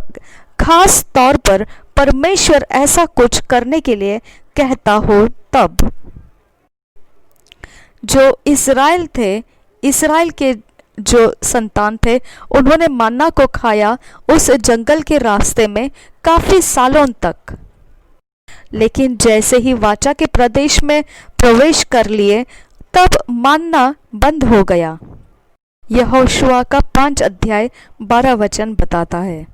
खास तौर पर परमेश्वर ऐसा कुछ करने के लिए कहता हो तब। जो इस्राएल थे, इस्राएल के जो संतान थे, उन्होंने मन्ना को खाया उस जंगल के रास्ते में काफी सालों तक, लेकिन जैसे ही वाचा के प्रदेश में प्रवेश कर लिए तब मन्ना बंद हो गया। यहोशुआ का 5 अध्याय 12 वचन बताता है।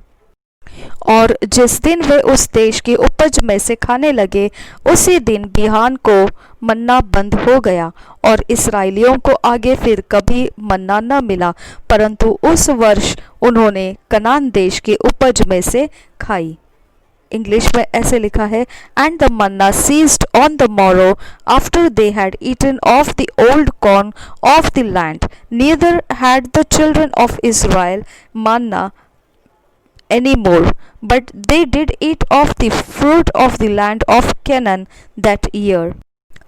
और जिस दिन वे उस देश की उपज में से खाने लगे, उसी दिन बिहान को मन्ना बंद हो गया और इस्राएलियों को आगे फिर कभी मन्ना न मिला, परंतु उस वर्ष उन्होंने कनान देश की उपज में से खाई। इंग्लिश में ऐसे लिखा है, and the Manna ceased on the morrow after they had eaten of the old corn of the land, neither had the children of Israel manna anymore, but they did eat of the fruit of the land of Canaan that year.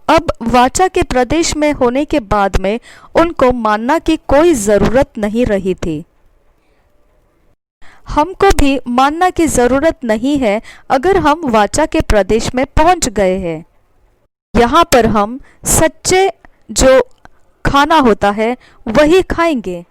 अब वाचा के प्रदेश में होने के बाद में उनको मानना की कोई जरूरत नहीं रही थी। हमको भी मानना की जरूरत नहीं है अगर हम वाचा के प्रदेश में पहुंच गए हैं। यहाँ पर हम सच्चे जो खाना होता है वही खाएंगे।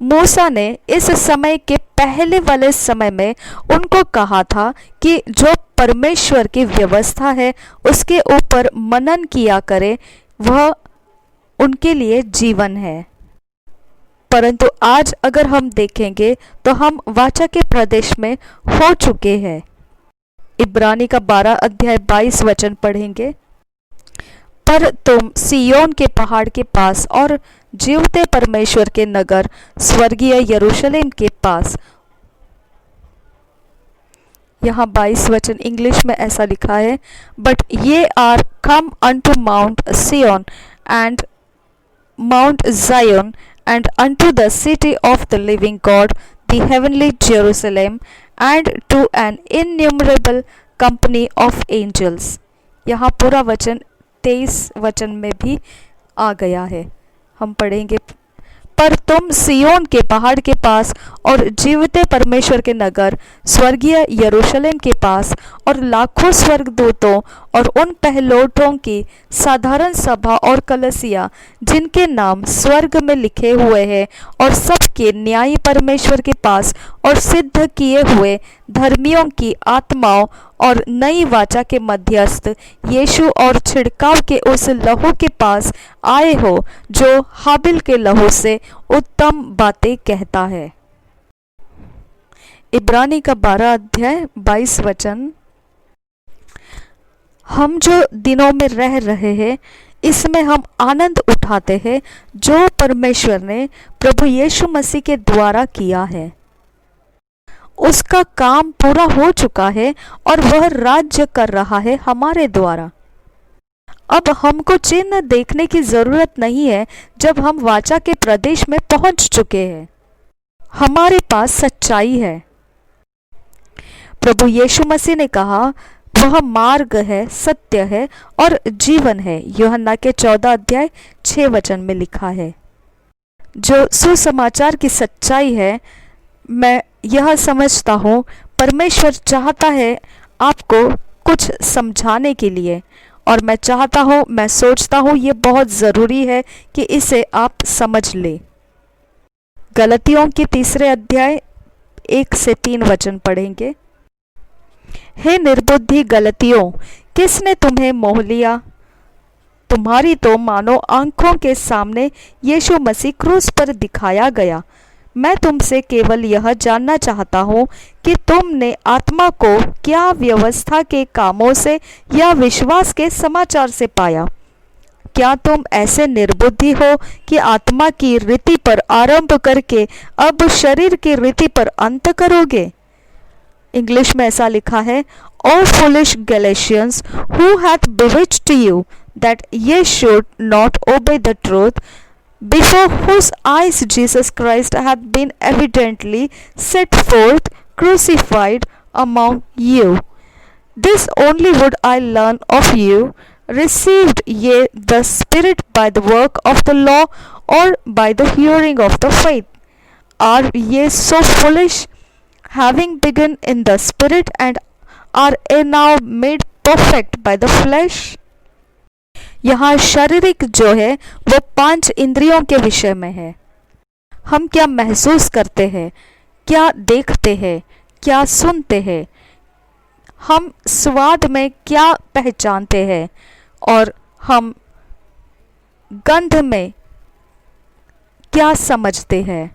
मूसा ने इस समय के पहले वाले समय में उनको कहा था कि जो परमेश्वर की व्यवस्था है उसके ऊपर मनन किया करे, वह उनके लिए जीवन है। परंतु आज अगर हम देखेंगे तो हम वाचा के प्रदेश में हो चुके हैं। इब्रानी का 12 अध्याय 22 वचन पढ़ेंगे। पर तुम सियोन के पहाड़ के पास और जीवते परमेश्वर के नगर स्वर्गीय यरूशलेम के पास, यहाँ 22 वचन इंग्लिश में ऐसा लिखा है, but ye are come unto mount Sion and mount Zion and unto the city of the living God, the heavenly Jerusalem, and to an innumerable company of angels। यहाँ पूरा वचन 23 वचन में भी आ गया है। हम पढ़ेंगे, पर तुम सियोन के पहाड़ के पास और जीवते परमेश्वर के नगर स्वर्गीय यरूशलेम के पास और लाखों स्वर्गदूतों और उन पहलोठों की साधारण सभा और कलसिया जिनके नाम स्वर्ग में लिखे हुए हैं और सबके न्यायी परमेश्वर के पास और सिद्ध किए हुए धर्मियों की आत्माओं और नई वाचा के मध्यस्थ यीशु और छिड़काव के उस लहू के पास आए हो जो हाबिल के लहू से उत्तम बातें कहता है। इब्रानी का 12 अध्याय 22 वचन। हम जो दिनों में रह रहे हैं इसमें हम आनंद उठाते हैं जो परमेश्वर ने प्रभु यीशु मसीह के द्वारा किया है। उसका काम पूरा हो चुका है और वह राज्य कर रहा है हमारे द्वारा। अब हमको चिन्ह देखने की जरूरत नहीं है जब हम वाचा के प्रदेश में पहुंच चुके हैं। हमारे पास सच्चाई है। प्रभु यीशु मसीह ने कहा वह मार्ग है, सत्य है और जीवन है। यूहन्ना के 14 अध्याय 6 वचन में लिखा है। जो सुसमाचार की सच्चाई है, मैं यह समझता हूँ परमेश्वर चाहता है आपको कुछ समझाने के लिए, और मैं चाहता हूँ, मैं सोचता हूँ ये बहुत ज़रूरी है कि इसे आप समझ ले। गलतियों के 3 अध्याय 1 से 3 वचन पढ़ेंगे। हे निर्बुद्धि गलतियों, किसने तुम्हें मोह लिया? तुम्हारी तो मानो आंखों के सामने यीशु मसीह क्रूस पर दिखाया गया। मैं तुमसे केवल यह जानना चाहता हूँ कि तुमने आत्मा को क्या व्यवस्था के कामों से या विश्वास के समाचार से पाया? क्या तुम ऐसे निर्बुद्धि हो कि आत्मा की रीति पर आरंभ करके अब शरीर की रीति पर अंत करोगे? इंग्लिश में ऐसा लिखा है, O foolish Galatians, who hath bewitched you that ye should not obey the truth, before whose eyes Jesus Christ hath been evidently set forth crucified among you? This only would I learn of you. Received ye the Spirit by the work of the law, or by the hearing of the faith? Are ye so foolish, having begun in the Spirit, and are ye now made perfect by the flesh? यहाँ शारीरिक जो है वो 5 इंद्रियों के विषय में है। हम क्या महसूस करते हैं, क्या देखते हैं, क्या सुनते हैं, हम स्वाद में क्या पहचानते हैं, और हम गंध में क्या समझते हैं।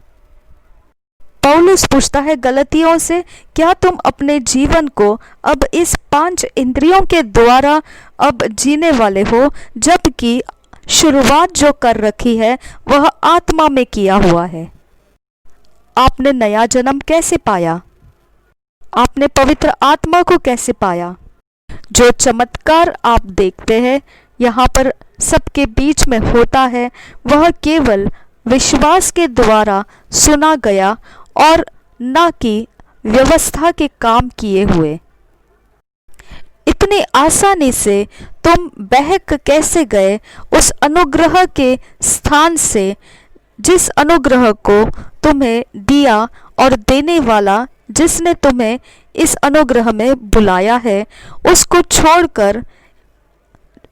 पौलुस पूछता है गलतियों से, क्या तुम अपने जीवन को अब इस 5 इंद्रियों के द्वारा अब जीने वाले हो, जबकि शुरुआत जो कर रखी है वह आत्मा में किया हुआ है? आपने नया जन्म कैसे पाया? आपने पवित्र आत्मा को कैसे पाया? जो चमत्कार आप देखते हैं यहाँ पर सबके बीच में होता है, वह केवल विश्वास के द्वारा सुना गया और न कि व्यवस्था के काम किए हुए। इतनी आसानी से तुम बहक कैसे गए उस अनुग्रह के स्थान से, जिस अनुग्रह को तुम्हें दिया और देने वाला जिसने तुम्हें इस अनुग्रह में बुलाया है, उसको छोड़कर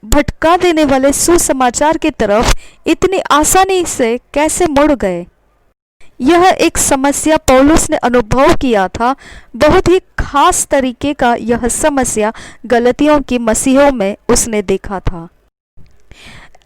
भटका देने वाले सुसमाचार की तरफ इतनी आसानी से कैसे मुड़ गए? यह एक समस्या पौलुस ने अनुभव किया था। बहुत ही खास तरीके का यह समस्या गलतियों की मसीहों में उसने देखा था।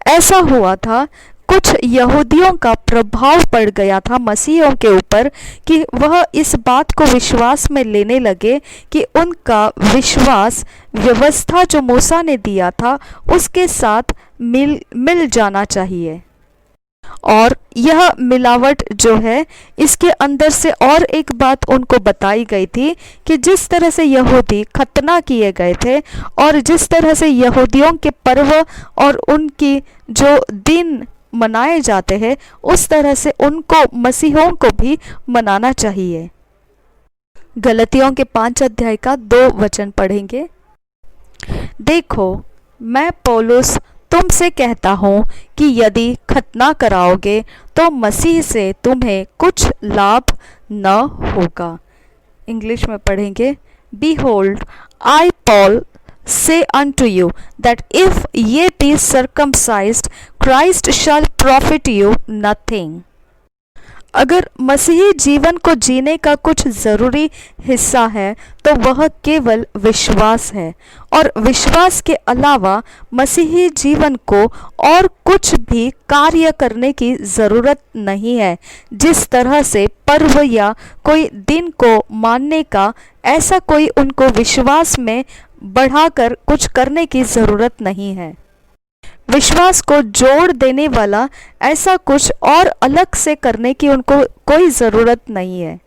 ऐसा हुआ था, कुछ यहूदियों का प्रभाव पड़ गया था मसीहों के ऊपर कि वह इस बात को विश्वास में लेने लगे कि उनका विश्वास व्यवस्था जो मूसा ने दिया था उसके साथ मिल जाना चाहिए। और यह मिलावट जो है, इसके अंदर से और एक बात उनको बताई गई थी कि जिस तरह से यहूदी खतना किए गए थे और जिस तरह से यहूदियों के पर्व और उनकी जो दिन मनाए जाते हैं, उस तरह से उनको मसीहों को भी मनाना चाहिए। गलतियों के 5 अध्याय का 2 वचन पढ़ेंगे। देखो, मैं पौलुस तुमसे कहता हूँ कि यदि खतना कराओगे तो मसीह से तुम्हें कुछ लाभ न होगा। इंग्लिश में पढ़ेंगे। Behold, I Paul say unto you that if ye be circumcised, Christ shall profit you nothing. अगर मसीही जीवन को जीने का कुछ ज़रूरी हिस्सा है तो वह केवल विश्वास है, और विश्वास के अलावा मसीही जीवन को और कुछ भी कार्य करने की ज़रूरत नहीं है। जिस तरह से पर्व या कोई दिन को मानने का, ऐसा कोई उनको विश्वास में बढ़ाकर कुछ करने की ज़रूरत नहीं है। विश्वास को जोड़ देने वाला ऐसा कुछ और अलग से करने की उनको कोई ज़रूरत नहीं है।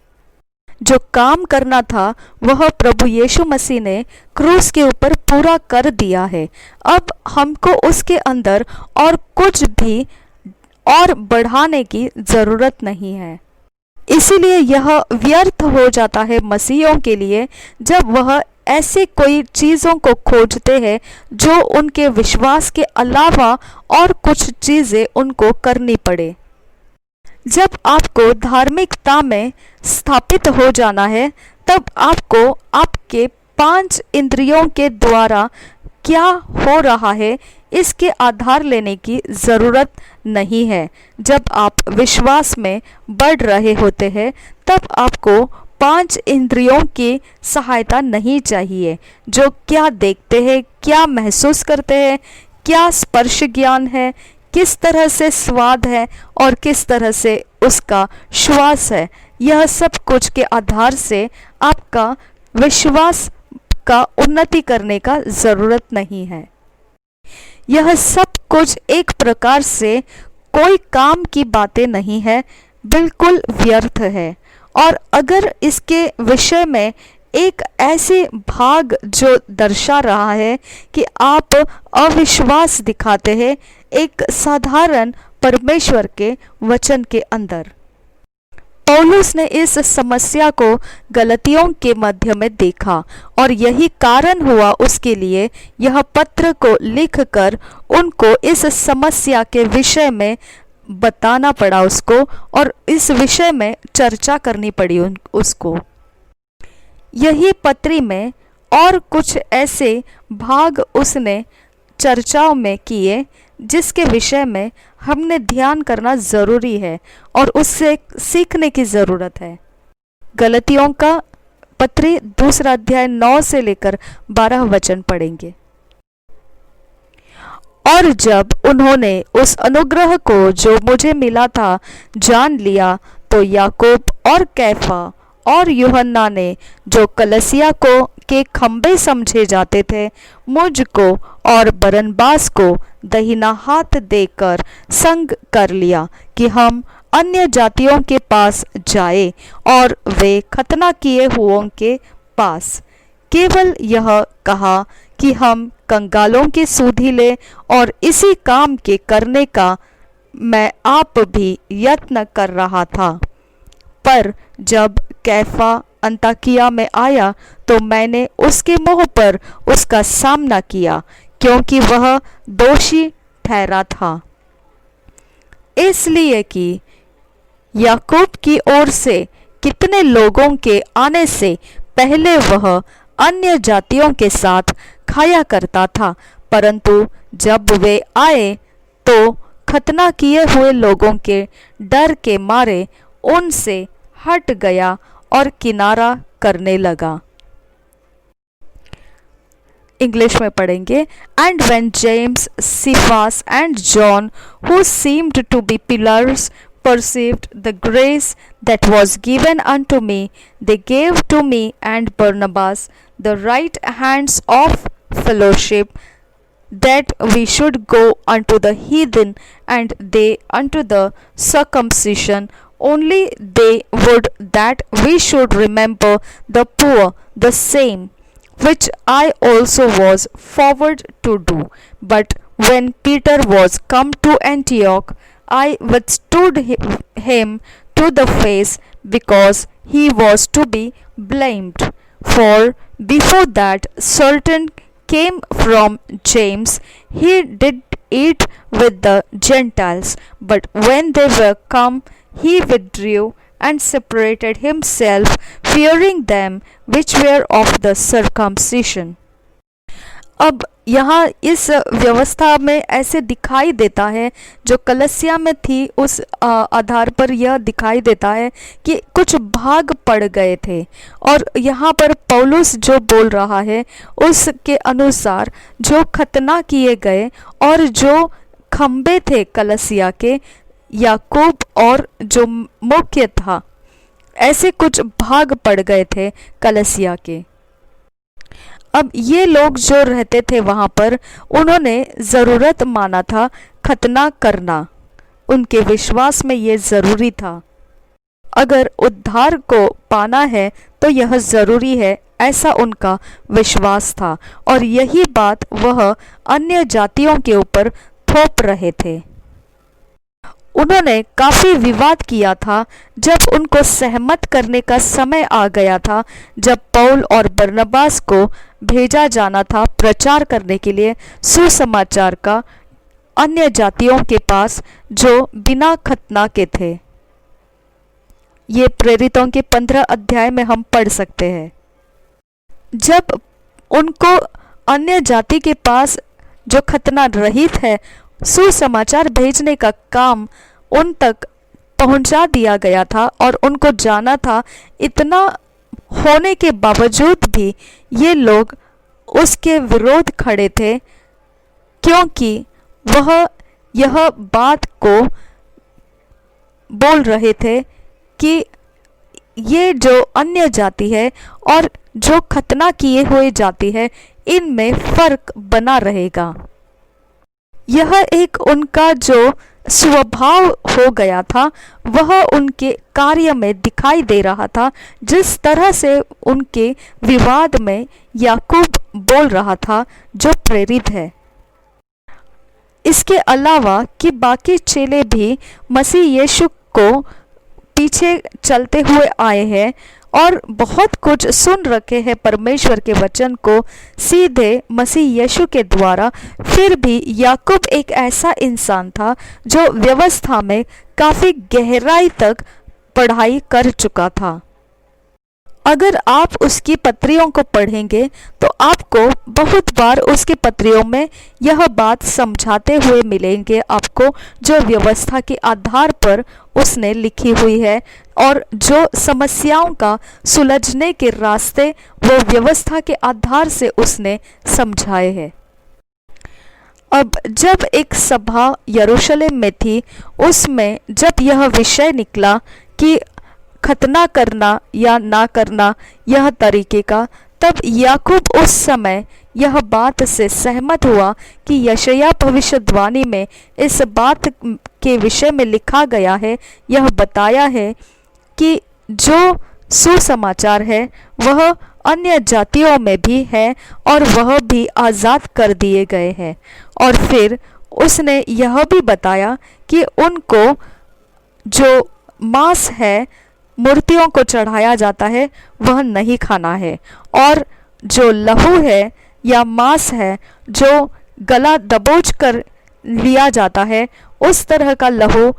जो काम करना था वह प्रभु यीशु मसीह ने क्रूस के ऊपर पूरा कर दिया है। अब हमको उसके अंदर और कुछ भी और बढ़ाने की ज़रूरत नहीं है। इसीलिए यह व्यर्थ हो जाता है मसीहियों के लिए जब वह ऐसे कोई चीज़ों को खोजते हैं जो उनके विश्वास के अलावा और कुछ चीज़ें उनको करनी पड़े। जब आपको धार्मिकता में स्थापित हो जाना है, तब आपको आपके 5 इंद्रियों के द्वारा क्या हो रहा है इसके आधार लेने की ज़रूरत नहीं है। जब आप विश्वास में बढ़ रहे होते हैं, तब आपको 5 इंद्रियों की सहायता नहीं चाहिए। जो क्या देखते हैं, क्या महसूस करते हैं, क्या स्पर्श ज्ञान है, किस तरह से स्वाद है और किस तरह से उसका श्वास है। यह सब कुछ के आधार से आपका विश्वास का उन्नति करने का ज़रूरत नहीं है। यह सब कुछ एक प्रकार से कोई काम की बातें नहीं है, बिल्कुल व्यर्थ है। और अगर इसके विषय में एक ऐसी भाग जो दर्शा रहा है कि आप अविश्वास दिखाते हैं एक साधारण परमेश्वर के वचन के अंदर। पौलुस ने इस समस्या को गलतियों के मध्य में देखा और यही कारण हुआ उसके लिए यह पत्र को लिखकर उनको इस समस्या के विषय में बताना पड़ा उसको, और इस विषय में चर्चा करनी पड़ी उसको। यही पत्री में और कुछ ऐसे भाग उसने चर्चाओं में किए जिसके विषय में हमने ध्यान करना ज़रूरी है और उससे सीखने की ज़रूरत है। गलतियों का पत्री 2 अध्याय 9 से लेकर 12 वचन पढ़ेंगे। और जब उन्होंने उस अनुग्रह को जो मुझे मिला था जान लिया, तो याकूब और कैफा और यूहन्ना ने, जो कलसिया को के खंबे समझे जाते थे, मुझको और बरनबास को दहिना हाथ देकर संग कर लिया कि हम अन्य जातियों के पास जाए और वे खतना किए हुओं के पास। केवल यह कहा कि हम कंगालों की सुधि ले, और इसी काम के करने का मैं आप भी यत्न कर रहा था। पर जब कैफा अंताकिया में आया तो मैंने उसके मुंह पर उसका सामना किया, क्योंकि वह दोषी ठहरा था। इसलिए कि याकूब की ओर से कितने लोगों के आने से पहले वह अन्य जातियों के साथ खाया करता था, परंतु जब वे आए तो खतना किए हुए लोगों के डर के मारे उनसे हट गया और किनारा करने लगा। इंग्लिश में पढ़ेंगे। And when James, Cephas and John, who seemed to be pillars, perceived the grace that was given unto me, they gave to me and Barnabas the right hands of fellowship, that we should go unto the heathen, and they unto the circumcision. Only they would that we should remember the poor, the same which I also was forward to do. But when Peter was come to Antioch, I withstood him to the face, because he was to be blamed. For before that certain came from James, he did eat with the Gentiles. But when they were come, he withdrew and separated himself, fearing them which were of the circumcision. अब यहाँ इस व्यवस्था में ऐसे दिखाई देता है, जो कलसिया में थी उस आधार पर यह दिखाई देता है कि कुछ भाग पड़ गए थे। और यहाँ पर पौलुस जो बोल रहा है उसके अनुसार जो खतना किए गए और जो खंबे थे कलसिया के, याकूब और जो मुख्य था, ऐसे कुछ भाग पड़ गए थे कलसिया के। अब ये लोग जो रहते थे वहाँ पर, उन्होंने ज़रूरत माना था खतना करना, उनके विश्वास में ये ज़रूरी था। अगर उद्धार को पाना है तो यह ज़रूरी है, ऐसा उनका विश्वास था, और यही बात वह अन्य जातियों के ऊपर थोप रहे थे। उन्होंने काफ़ी विवाद किया था जब उनको सहमत करने का समय आ गया था, जब पौल और बरनबास को भेजा जाना था प्रचार करने के लिए सुसमाचार का अन्य जातियों के पास जो बिना खतना के थे। ये प्रेरितों के 15 अध्याय में हम पढ़ सकते हैं। जब उनको अन्य जाति के पास जो खतना रहित है सुसमाचार भेजने का काम उन तक पहुंचा दिया गया था और उनको जाना था, इतना होने के बावजूद भी ये लोग उसके विरोध खड़े थे क्योंकि वह यह बात को बोल रहे थे कि ये जो अन्य जाति है और जो खतना किए हुए जाति है, इनमें फर्क बना रहेगा। यह एक उनका जो स्वभाव हो गया था, वह उनके कार्य में दिखाई दे रहा था। जिस तरह से उनके विवाद में याकूब बोल रहा था, जो प्रेरित है। इसके अलावा कि बाकी चेले भी मसीह यीशु को पीछे चलते हुए आए हैं और बहुत कुछ सुन रखे हैं परमेश्वर के वचन को सीधे मसीह यीशु के द्वारा, फिर भी याकूब एक ऐसा इंसान था जो व्यवस्था में काफ़ी गहराई तक पढ़ाई कर चुका था। अगर आप उसकी पत्रियों को पढ़ेंगे तो आपको बहुत बार उसकी पत्रियों में यह बात समझाते हुए मिलेंगे आपको, जो व्यवस्था के आधार पर उसने लिखी हुई है और जो समस्याओं का सुलझने के रास्ते वो व्यवस्था के आधार से उसने समझाए हैं। अब जब एक सभा यरूशलेम में थी, उसमें जब यह विषय निकला कि खतना करना या ना करना यह तरीके का, तब याकूब उस समय यह बात से सहमत हुआ कि यशायाह भविष्यद्वाणी में इस बात के विषय में लिखा गया है, यह बताया है कि जो सुसमाचार है वह अन्य जातियों में भी है और वह भी आज़ाद कर दिए गए हैं। और फिर उसने यह भी बताया कि उनको जो मांस है, मूर्तियों को चढ़ाया जाता है, वह नहीं खाना है, और जो लहू है या मांस है जो गला दबोच कर लिया जाता है, उस तरह का लहू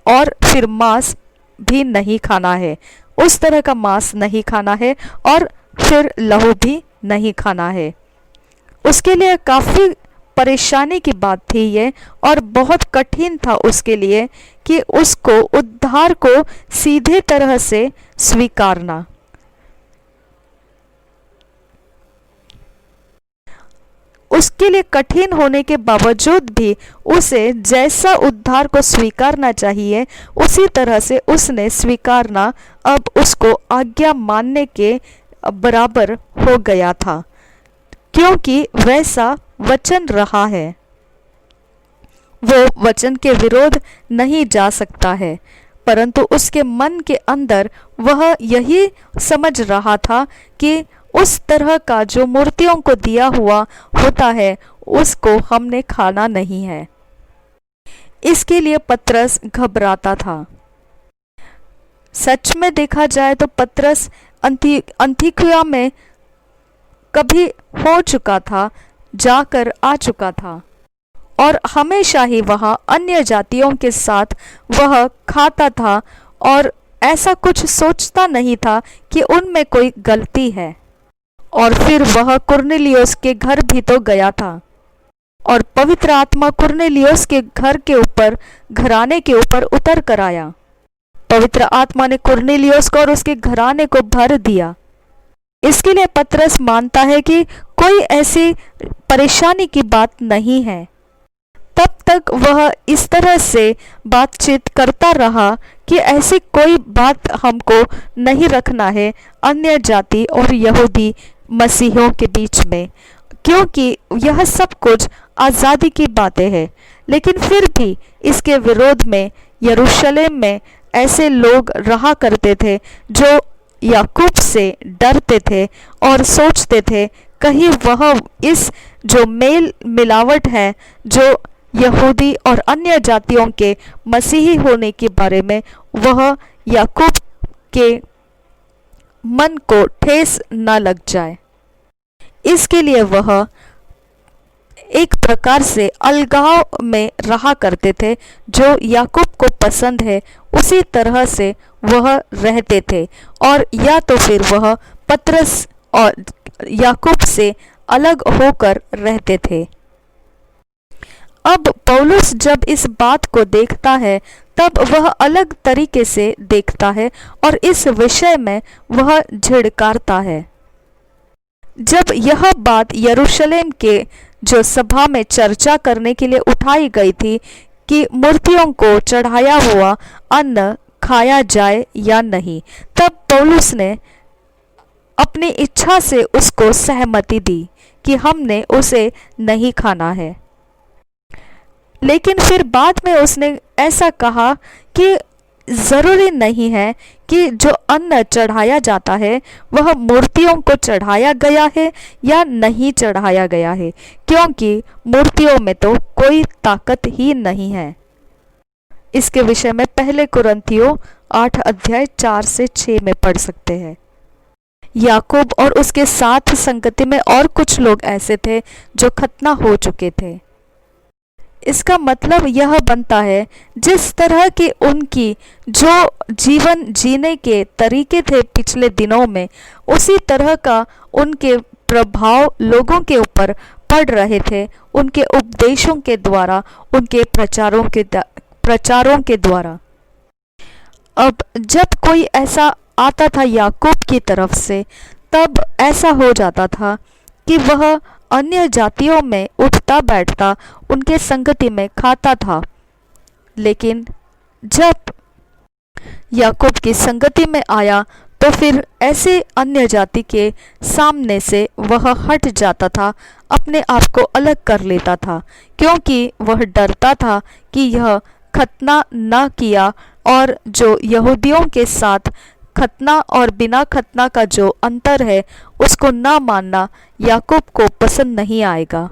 और फिर मांस भी नहीं खाना है। उस तरह का मांस नहीं खाना है और फिर लहू भी नहीं खाना है। उसके लिए काफ़ी परेशानी की बात थी ये, और बहुत कठिन था उसके लिए कि उसको उद्धार को सीधे तरह से स्वीकारना। उसके लिए कठिन होने के बावजूद भी उसे जैसा उद्धार को स्वीकारना चाहिए उसी तरह से उसने स्वीकारना अब उसको आज्ञा मानने के बराबर हो गया था, क्योंकि वैसा वचन रहा है। वो वचन के विरोध नहीं जा सकता है, परंतु उसके मन के अंदर वह यही समझ रहा था कि उस तरह का जो मूर्तियों को दिया हुआ होता है उसको हमने खाना नहीं है। इसके लिए पतरस घबराता था। सच में देखा जाए तो पतरस अंतियोकिया में कभी हो चुका था, जाकर आ चुका था, और हमेशा ही वहाँ अन्य जातियों के साथ वह खाता था और ऐसा कुछ सोचता नहीं था कि उनमें कोई गलती है। और फिर वह कुरनेलियुस के घर भी तो गया था, और पवित्र आत्मा कुरनेलियुस के घर के ऊपर, घराने के ऊपर उतर कर आया। पवित्र आत्मा ने कुरनेलियुस को और उसके घराने को भर दिया। इसके लिए पतरस मानता है कि कोई ऐसी परेशानी की बात नहीं है। तब तक वह इस तरह से बातचीत करता रहा कि ऐसी कोई बात हमको नहीं रखना है अन्य जाति और यहूदी मसीहियों के बीच में, क्योंकि यह सब कुछ आज़ादी की बातें हैं। लेकिन फिर भी इसके विरोध में यरूशलेम में ऐसे लोग रहा करते थे जो याकूब से डरते थे और सोचते थे कहीं वह इस जो मेल मिलावट है जो यहूदी और अन्य जातियों के मसीही होने के बारे में, वह याकूब के मन को ठेस न लग जाए। इसके लिए वह एक प्रकार से अलगाव में रहा करते थे। जो याकूब को पसंद है उसी तरह से वह रहते थे, और या तो फिर वह पतरस और याकूब से अलग होकर रहते थे। अब पौलुस जब इस बात को देखता है तब वह अलग तरीके से देखता है और इस विषय में वह झिड़कारता है। जब यह बात यरूशलेम के जो सभा में चर्चा करने के लिए उठाई गई थी कि मूर्तियों को चढ़ाया हुआ अन्न खाया जाए या नहीं, तब पौलुस ने अपनी इच्छा से उसको सहमति दी कि हमने उसे नहीं खाना है। लेकिन फिर बाद में उसने ऐसा कहा कि ज़रूरी नहीं है कि जो अन्न चढ़ाया जाता है वह मूर्तियों को चढ़ाया गया है या नहीं चढ़ाया गया है, क्योंकि मूर्तियों में तो कोई ताकत ही नहीं है। इसके विषय में पहले कुरिन्थियों 8 अध्याय 4 से 6 में पढ़ सकते हैं। याकूब और उसके साथ संगति में और कुछ लोग ऐसे थे जो खतना हो चुके थे। इसका मतलब यह बनता है, जिस तरह की उनकी जो जीवन जीने के तरीके थे पिछले दिनों में, उसी तरह का उनके प्रभाव लोगों के ऊपर पड़ रहे थे, उनके उपदेशों के द्वारा, उनके प्रचारों के द्वारा। अब जब कोई ऐसा आता था याकूब की तरफ से, तब ऐसा हो जाता था कि वह अन्य जातियों में उठता बैठता, उनके संगति में खाता था। लेकिन जब याकूब की संगति में आया तो फिर ऐसे अन्य जाति के सामने से वह हट जाता था, अपने आप को अलग कर लेता था, क्योंकि वह डरता था कि यह खतना न किया और जो यहूदियों के साथ खतना और बिना खतना का जो अंतर है उसको न मानना याकूब को पसंद नहीं आएगा।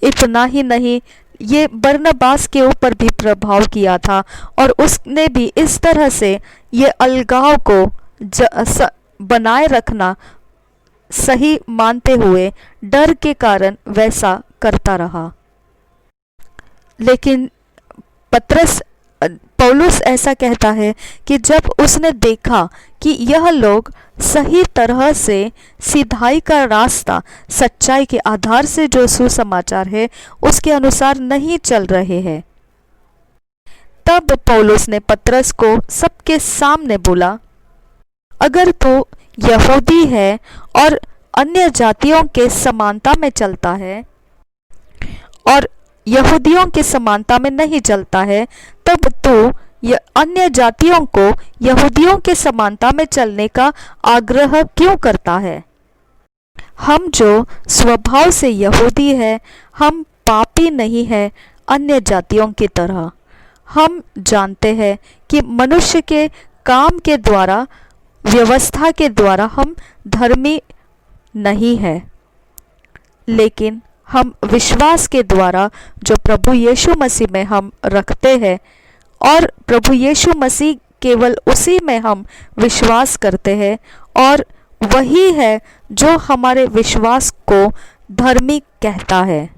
इतना ही नहीं, ये बरनबास के ऊपर भी प्रभाव किया था और उसने भी इस तरह से ये अलगाव को बनाए रखना सही मानते हुए डर के कारण वैसा करता रहा। लेकिन पौलुस ऐसा कहता है कि जब उसने देखा कि यह लोग सही तरह से सिधाई का रास्ता, सच्चाई के आधार से जो सुसमाचार है उसके अनुसार नहीं चल रहे हैं, तब पौलुस ने पतरस को सबके सामने बोला, अगर तू यहूदी है और अन्य जातियों के समानता में चलता है और यहूदियों के समानता में नहीं चलता है, तब तो अन्य जातियों को यहूदियों के समानता में चलने का आग्रह क्यों करता है? हम जो स्वभाव से यहूदी है, हम पापी नहीं है अन्य जातियों की तरह। हम जानते हैं कि मनुष्य के काम के द्वारा, व्यवस्था के द्वारा हम धर्मी नहीं है, लेकिन हम विश्वास के द्वारा जो प्रभु यीशु मसीह में हम रखते हैं, और प्रभु यीशु मसीह केवल उसी में हम विश्वास करते हैं, और वही है जो हमारे विश्वास को धर्मी कहता है।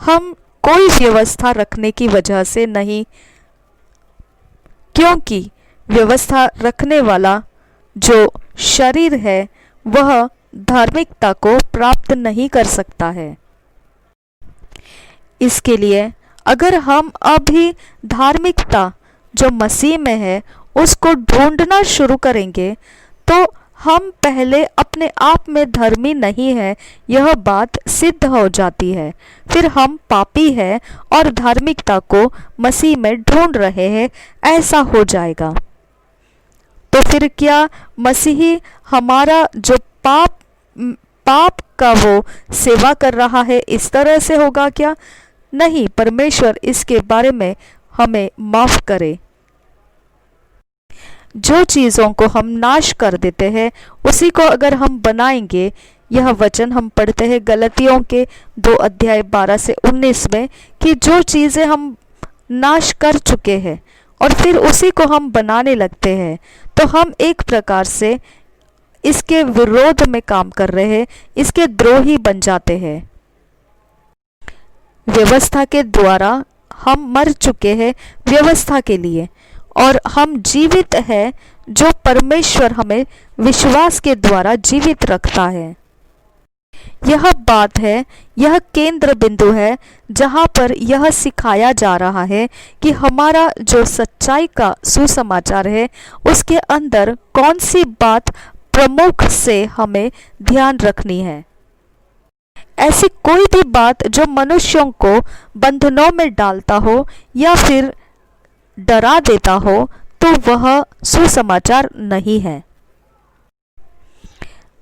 हम कोई व्यवस्था रखने की वजह से नहीं, क्योंकि व्यवस्था रखने वाला जो शरीर है वह धार्मिकता को प्राप्त नहीं कर सकता है। इसके लिए अगर हम अभी धार्मिकता जो मसीह में है उसको ढूंढना शुरू करेंगे, तो हम पहले अपने आप में धर्मी नहीं है, यह बात सिद्ध हो जाती है। फिर हम पापी है और धार्मिकता को मसीह में ढूंढ रहे हैं, ऐसा हो जाएगा। तो फिर क्या मसीही हमारा जो पाप का वो सेवा कर रहा है, इस तरह से होगा क्या? नहीं, परमेश्वर इसके बारे में हमें माफ करे। जो चीज़ों को हम नाश कर देते हैं उसी को अगर हम बनाएंगे, यह वचन हम पढ़ते हैं गलतियों के 2 अध्याय 12 से 19 में, कि जो चीज़ें हम नाश कर चुके हैं और फिर उसी को हम बनाने लगते हैं, तो हम एक प्रकार से इसके विरोध में काम कर रहे हैं, इसके द्रोही बन जाते हैं। व्यवस्था के द्वारा हम मर चुके हैं व्यवस्था के लिए, और हम जीवित हैं जो परमेश्वर हमें विश्वास के द्वारा जीवित रखता है। यह बात है, यह केंद्र बिंदु है जहाँ पर यह सिखाया जा रहा है कि हमारा जो सच्चाई का सुसमाचार है उसके अंदर कौन सी बात प्रमुख से हमें ध्यान रखनी है। ऐसी कोई भी बात जो मनुष्यों को बंधनों में डालता हो या फिर डरा देता हो, तो वह सुसमाचार नहीं है।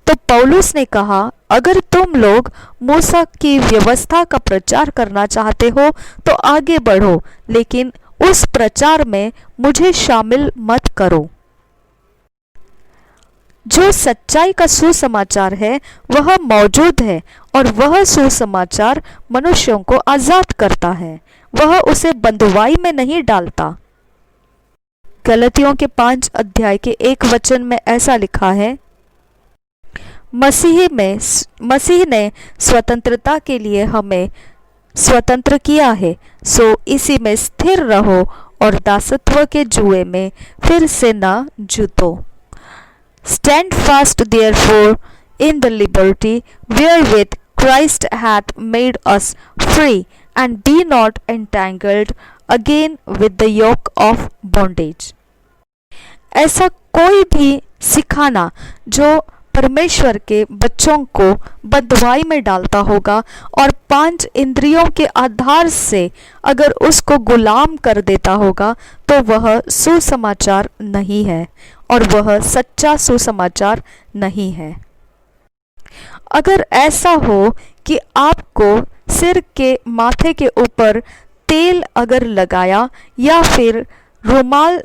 तो पौलुस ने कहा, अगर तुम लोग मूसा की व्यवस्था का प्रचार करना चाहते हो तो आगे बढ़ो, लेकिन उस प्रचार में मुझे शामिल मत करो। जो सच्चाई का सुसमाचार है वह मौजूद है, और वह सुसमाचार मनुष्यों को आजाद करता है, वह उसे बंधुआई में नहीं डालता। गलतियों के 5 अध्याय के 1 वचन में ऐसा लिखा है, मसीह ने स्वतंत्रता के लिए हमें स्वतंत्र किया है, सो इसी में स्थिर रहो और दासत्व के जुए में फिर से न जूतो। Stand fast therefore in the liberty wherewith Christ hath made us free, and be not entangled again with the yoke of bondage. ऐसा कोई भी सिखाना जो परमेश्वर के बच्चों को बंधुआई में डालता होगा और 5 इंद्रियों के आधार से अगर उसको गुलाम कर देता होगा, तो वह सुसमाचार नहीं है और वह सच्चा सुसमाचार नहीं है। अगर ऐसा हो कि आपको सिर के माथे के ऊपर तेल अगर लगाया या फिर रुमाल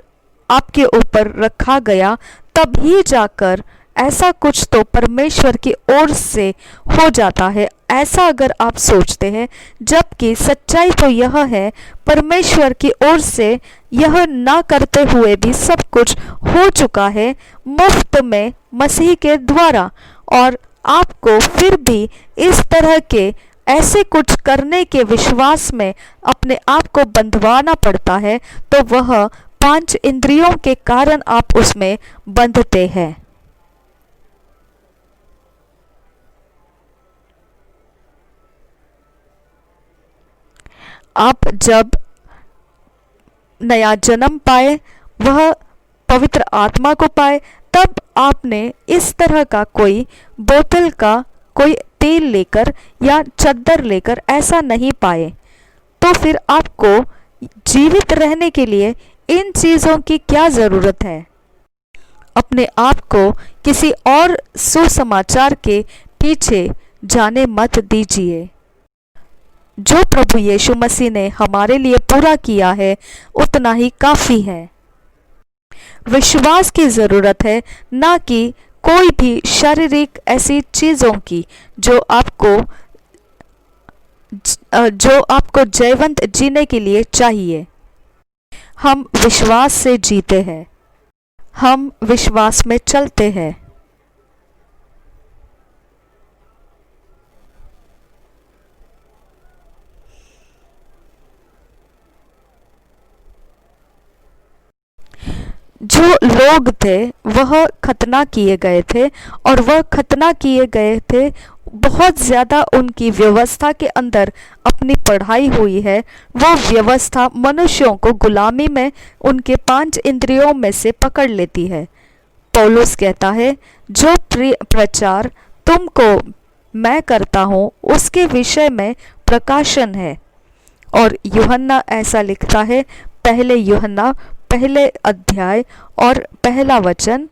आपके ऊपर रखा गया, तभी जाकर ऐसा कुछ तो परमेश्वर की ओर से हो जाता है, ऐसा अगर आप सोचते हैं, जबकि सच्चाई तो यह है परमेश्वर की ओर से यह ना करते हुए भी सब कुछ हो चुका है मुफ्त में मसीह के द्वारा, और आपको फिर भी इस तरह के ऐसे कुछ करने के विश्वास में अपने आप को बंधवाना पड़ता है, तो वह 5 इंद्रियों के कारण आप उसमें बंधते हैं। आप जब नया जन्म पाए, वह पवित्र आत्मा को पाए, तब आपने इस तरह का कोई बोतल का कोई तेल लेकर या चद्दर लेकर ऐसा नहीं पाए। तो फिर आपको जीवित रहने के लिए इन चीज़ों की क्या ज़रूरत है? अपने आप को किसी और सुसमाचार के पीछे जाने मत दीजिए। जो प्रभु यीशु मसीह ने हमारे लिए पूरा किया है उतना ही काफ़ी है। विश्वास की ज़रूरत है, ना कि कोई भी शारीरिक ऐसी चीज़ों की जो आपको जीवंत जीने के लिए चाहिए। हम विश्वास से जीते हैं, हम विश्वास में चलते हैं। जो लोग थे वह खतना किए गए थे, और वह खतना किए गए थे, बहुत ज़्यादा उनकी व्यवस्था के अंदर अपनी पढ़ाई हुई है। वह व्यवस्था मनुष्यों को गुलामी में उनके 5 इंद्रियों में से पकड़ लेती है। पौलुस कहता है, जो प्रचार तुमको मैं करता हूँ उसके विषय में प्रकाशन है। और यूहन्ना ऐसा लिखता है, पहले यूहन्ना 1 अध्याय और 1 वचन,